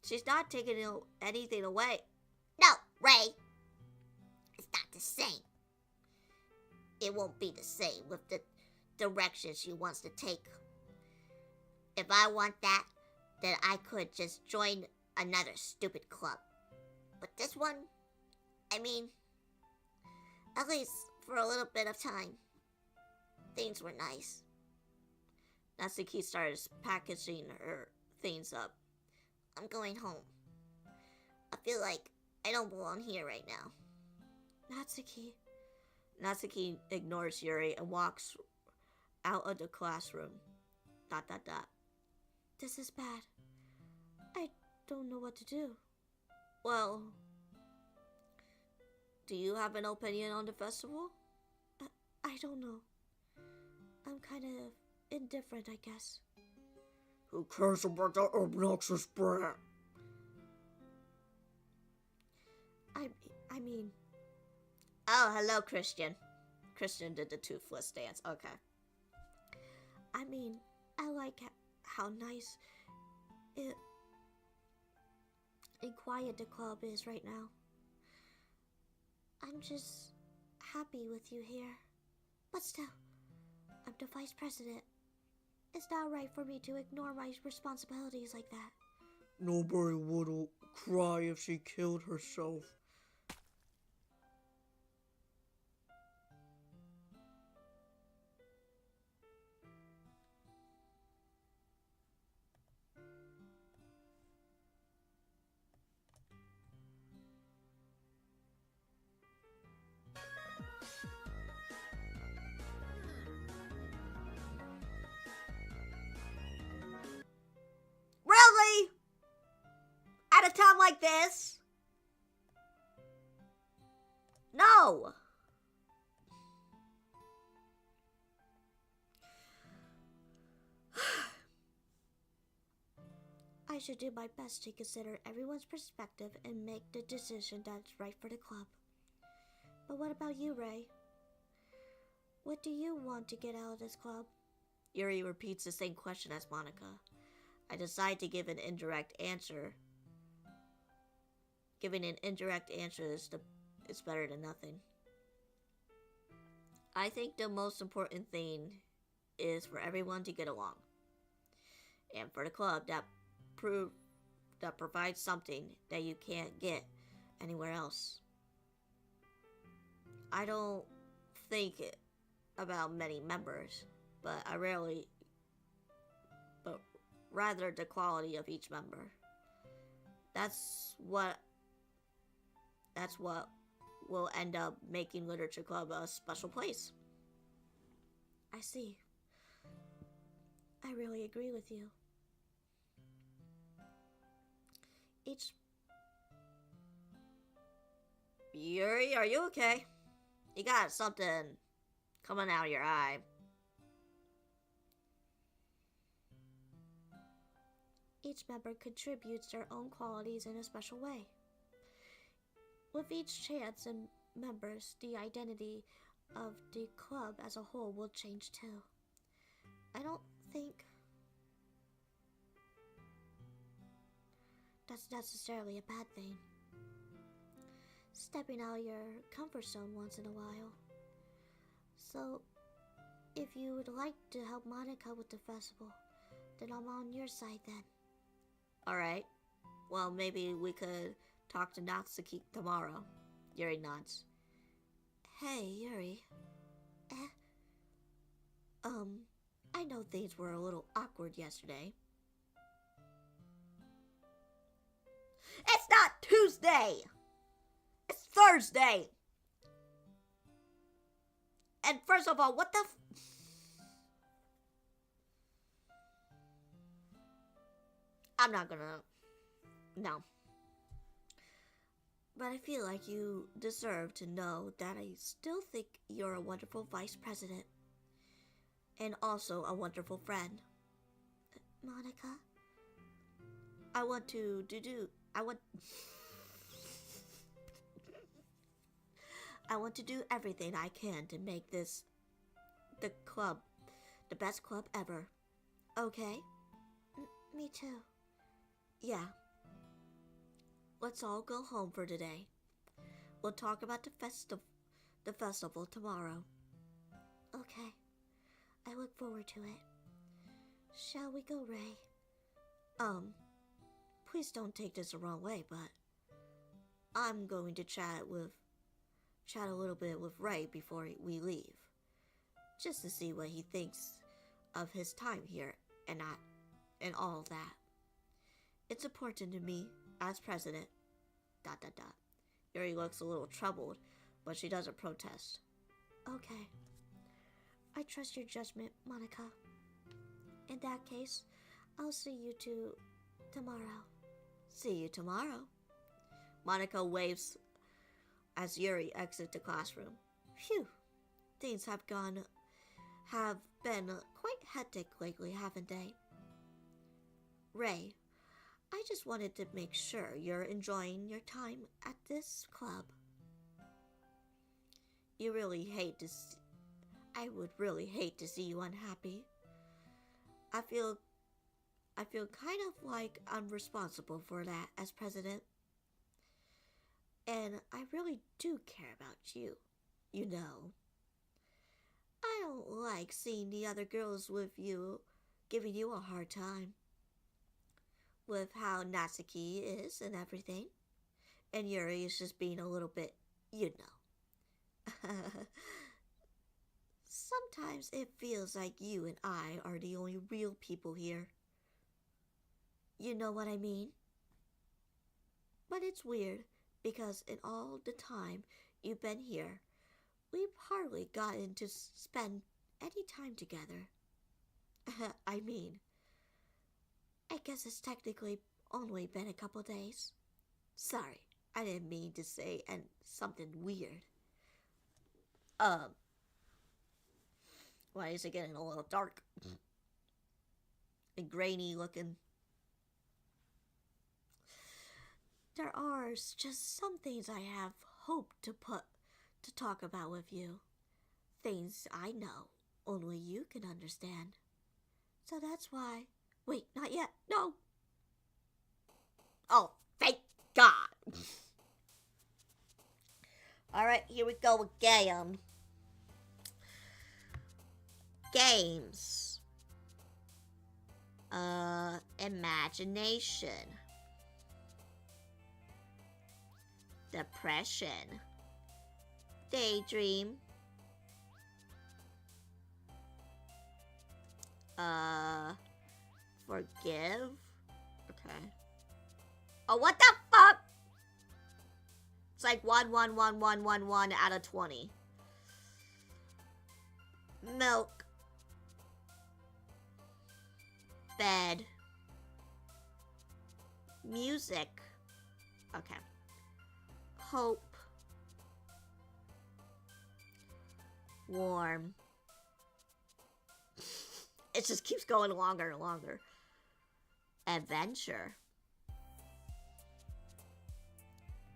She's not taking anything away. No, Ray. It's not the same. It won't be the same with the direction she wants to take. If I want that, then I could just join another stupid club. But this one, I mean, at least for a little bit of time, things were nice. Natsuki started packaging her things up. I'm going home. I feel like I don't belong here right now. Natsuki ignores Yuri and walks out of the classroom. ... This is bad. I don't know what to do. Well, do you have an opinion on the festival? I don't know. I'm kind of indifferent, I guess. Who cares about that obnoxious brat? I mean... Oh, hello, Christian. Christian did the toothless dance. Okay. I mean, I like how nice and quiet the club is right now. I'm just happy with you here. But still, I'm the vice president. It's not right for me to ignore my responsibilities like that. Nobody would cry if she killed herself. Really? At a time like this? No! I should do my best to consider everyone's perspective and make the decision that's right for the club. But what about you, Ray? What do you want to get out of this club? Yuri repeats the same question as Monica. I decide to give an indirect answer. Giving an indirect answer is better than nothing. I think the most important thing is for everyone to get along. And for the club that provides something that you can't get anywhere else. I don't think about many members, but rather the quality of each member. That's what will end up making Literature Club a special place. I see. I really agree with you. Yuri, are you okay? You got something coming out of your eye. Each member contributes their own qualities in a special way. With each chance in members, the identity of the club as a whole will change too. I don't think that's necessarily a bad thing. Stepping out of your comfort zone once in a while. So, if you would like to help Monica with the festival, then I'm on your side then. Alright. Well, maybe we could talk to Natsuki tomorrow. Yuri nods. Hey, Yuri. I know things were a little awkward yesterday. It's not Tuesday! It's Thursday! And first of all, what the I'm not gonna... No. But I feel like you deserve to know that I still think you're a wonderful vice president. And also a wonderful friend. Monica? I want to do everything I can to make this the club the best club ever. Okay? Me too. Yeah. Let's all go home for today. We'll talk about the festival tomorrow. Okay. I look forward to it. Shall we go, Ray? Please don't take this the wrong way, but I'm going to chat a little bit with Ray before we leave. Just to see what he thinks of his time here and all that. It's important to me as president. ... Yuri looks a little troubled, but she doesn't protest. Okay. I trust your judgment, Monica. In that case, I'll see you two tomorrow. See you tomorrow. Monica waves as Yuri exits the classroom. Phew. Things have been quite hectic lately, haven't they? Ray, I just wanted to make sure you're enjoying your time at this club. I would really hate to see you unhappy. I feel kind of like I'm responsible for that as president. And I really do care about you, you know. I don't like seeing the other girls with you giving you a hard time. With how Natsuki is and everything. And Yuri is just being a little bit, you know. Sometimes it feels like you and I are the only real people here. You know what I mean? But it's weird, because in all the time you've been here, we've hardly gotten to spend any time together. I mean, I guess it's technically only been a couple days. Sorry, I didn't mean to say something weird. Why is it getting a little dark? And grainy looking. There are just some things I have hoped to talk about with you. Things I know only you can understand. So that's why... Wait, not yet. No. Oh, thank God. Alright, here we go again. Games. Imagination. Depression. Daydream. Forgive. Okay. Oh, what the fuck? It's like 1 out of 20. Milk. Bed. Music. Okay. Hope. Warm. It just keeps going longer and longer. Adventure.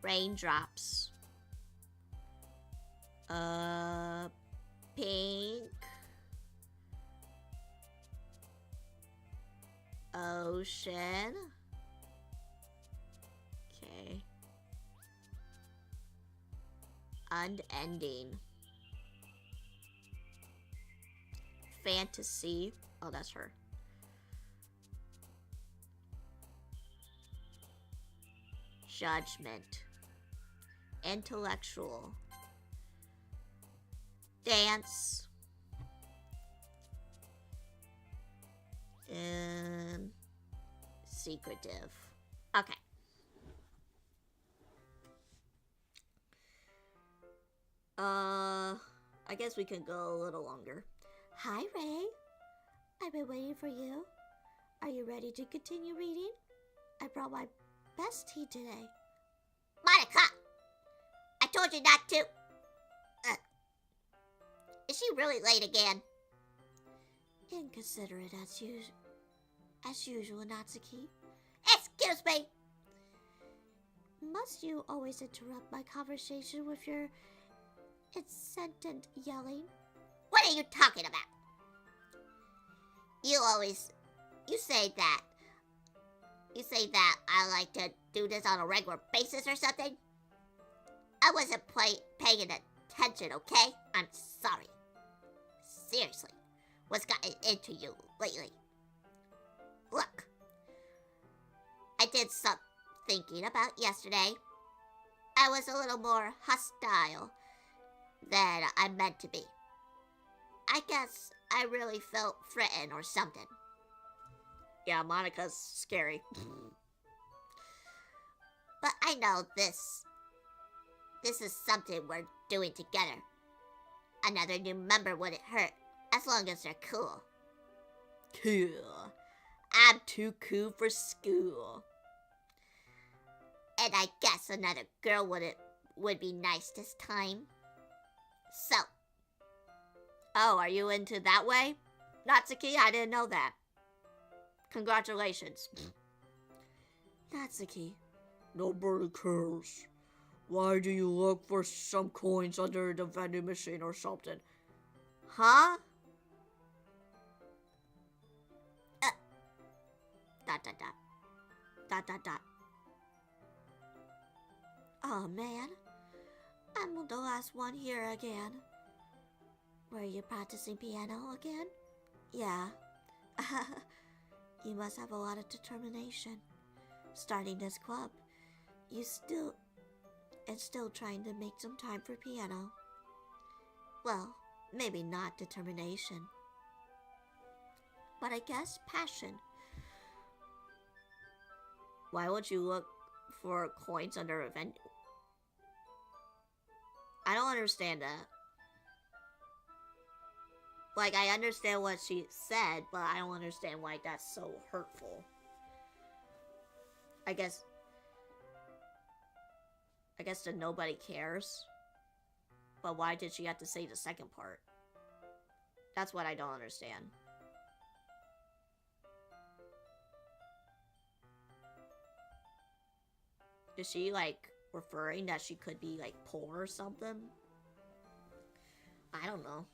Raindrops. Pink. Ocean. Okay. Unending. Fantasy. Oh, that's her. Judgment. Intellectual. Dance. And secretive. Okay. I guess we can go a little longer. Hi, Ray. I've been waiting for you. Are you ready to continue reading? I brought my best tea today. Monica! I told you not to. Is she really late again? Inconsiderate as usual, Natsuki. Excuse me. Must you always interrupt my conversation with your incessant yelling? What are you talking about? You say that I like to do this on a regular basis or something? I wasn't paying attention, okay? I'm sorry. Seriously, what's gotten into you lately? Look, I did some thinking about yesterday. I was a little more hostile than I meant to be. I guess I really felt threatened or something. Yeah, Monica's scary. But I know this is something we're doing together. Another new member wouldn't hurt, as long as they're cool. Cool. I'm too cool for school. And I guess another girl would be nice this time. So. Oh, are you into that way? Natsuki, I didn't know that. Congratulations. Natsuki. Nobody cares. Why do you look for some coins under the vending machine or something? Huh? Dot. Oh man, I'm the last one here again. Were you practicing piano again? Yeah. You must have a lot of determination. Starting this club, still trying to make some time for piano. Well, maybe not determination, but I guess passion. Why would you look for coins under a vending? I don't understand that. Like, I understand what she said, but I don't understand why that's so hurtful. I guess that nobody cares. But why did she have to say the second part? That's what I don't understand. Is she, like, referring that she could be, like, poor or something? I don't know.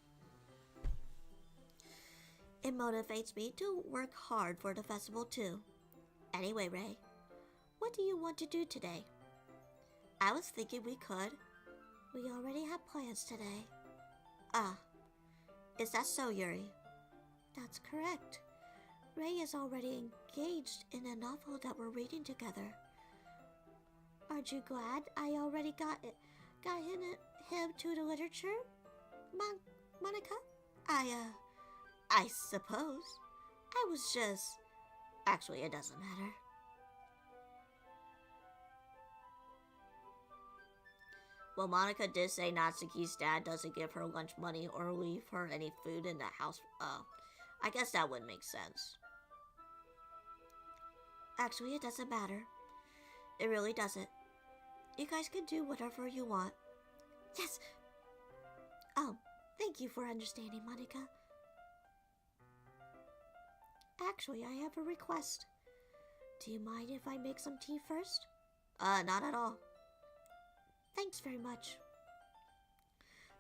It motivates me to work hard for the festival too. Anyway, Ray, what do you want to do today? I was thinking we could. We already have plans today. Ah, is that so, Yuri? That's correct. Ray is already engaged in a novel that we're reading together. Aren't you glad I already got him to the literature, Monica? I suppose. I was just... Actually, it doesn't matter. Well, Monica did say Natsuki's dad doesn't give her lunch money or leave her any food in the house. I guess that would make sense. Actually, it doesn't matter. It really doesn't. You guys can do whatever you want. Yes! Thank you for understanding, Monica. Actually, I have a request. Do you mind if I make some tea first? Not at all. Thanks very much.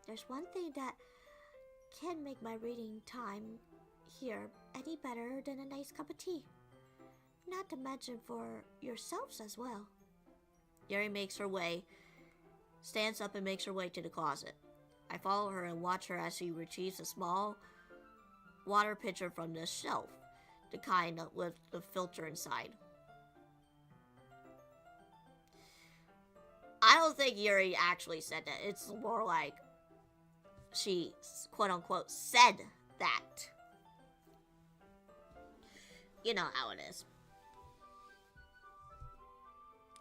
There's one thing that can make my reading time here any better than a nice cup of tea. Not to mention for yourselves as well. Yuri makes her way, stands up and makes her way to the closet. I follow her and watch her as she retrieves a small water pitcher from the shelf, the kind with the filter inside. I don't think Yuri actually said that. It's more like she, quote-unquote, said that. You know how it is.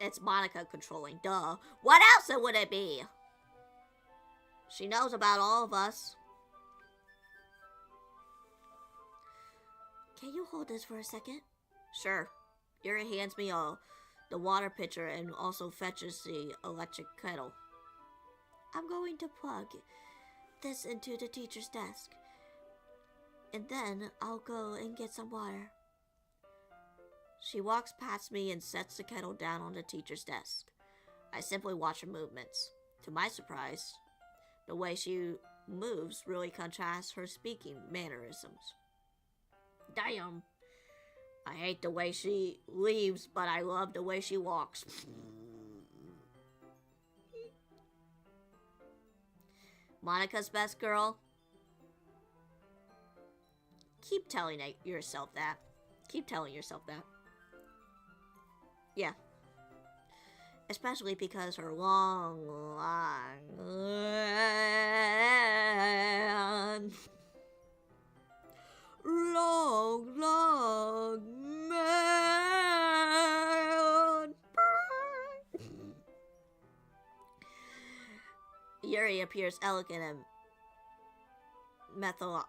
It's Monica controlling, duh. What else would it be? She knows about all of us. Can you hold this for a second? Sure. Yuri hands me the water pitcher and also fetches the electric kettle. I'm going to plug this into the teacher's desk. And then I'll go and get some water. She walks past me and sets the kettle down on the teacher's desk. I simply watch her movements. To my surprise, the way she moves really contrasts her speaking mannerisms. Damn. I hate the way she leaves, but I love the way she walks. Monica's best girl. Keep telling yourself that. Keep telling yourself that. Yeah. Especially because her long man. Yuri appears elegant and methodical.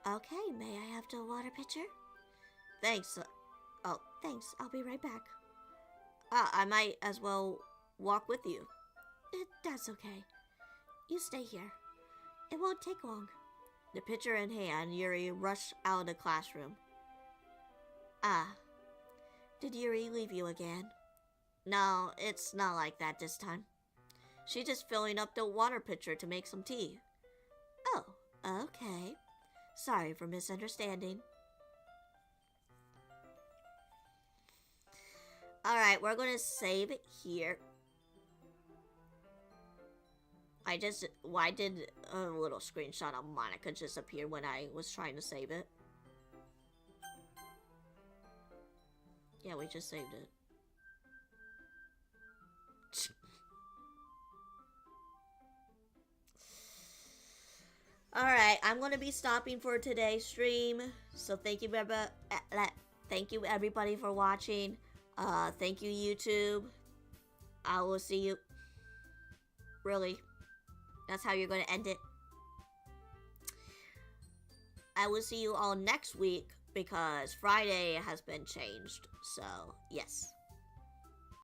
Okay, may I have the water pitcher? Thanks. Oh, thanks. I'll be right back. I might as well walk with you. That's okay. You stay here. It won't take long. The pitcher in hand, Yuri rushed out of the classroom. Did Yuri leave you again? No, it's not like that this time. She's just filling up the water pitcher to make some tea. Oh, okay. Sorry for misunderstanding. Alright, we're gonna save it here. Why did a little screenshot of Monica just appear when I was trying to save it? Yeah, we just saved it. Alright, I'm gonna be stopping for today's stream. So thank you everybody for watching. Thank you YouTube. I will see you. Really? That's how you're gonna end it? I will see you all next week because Friday has been changed. So, yes.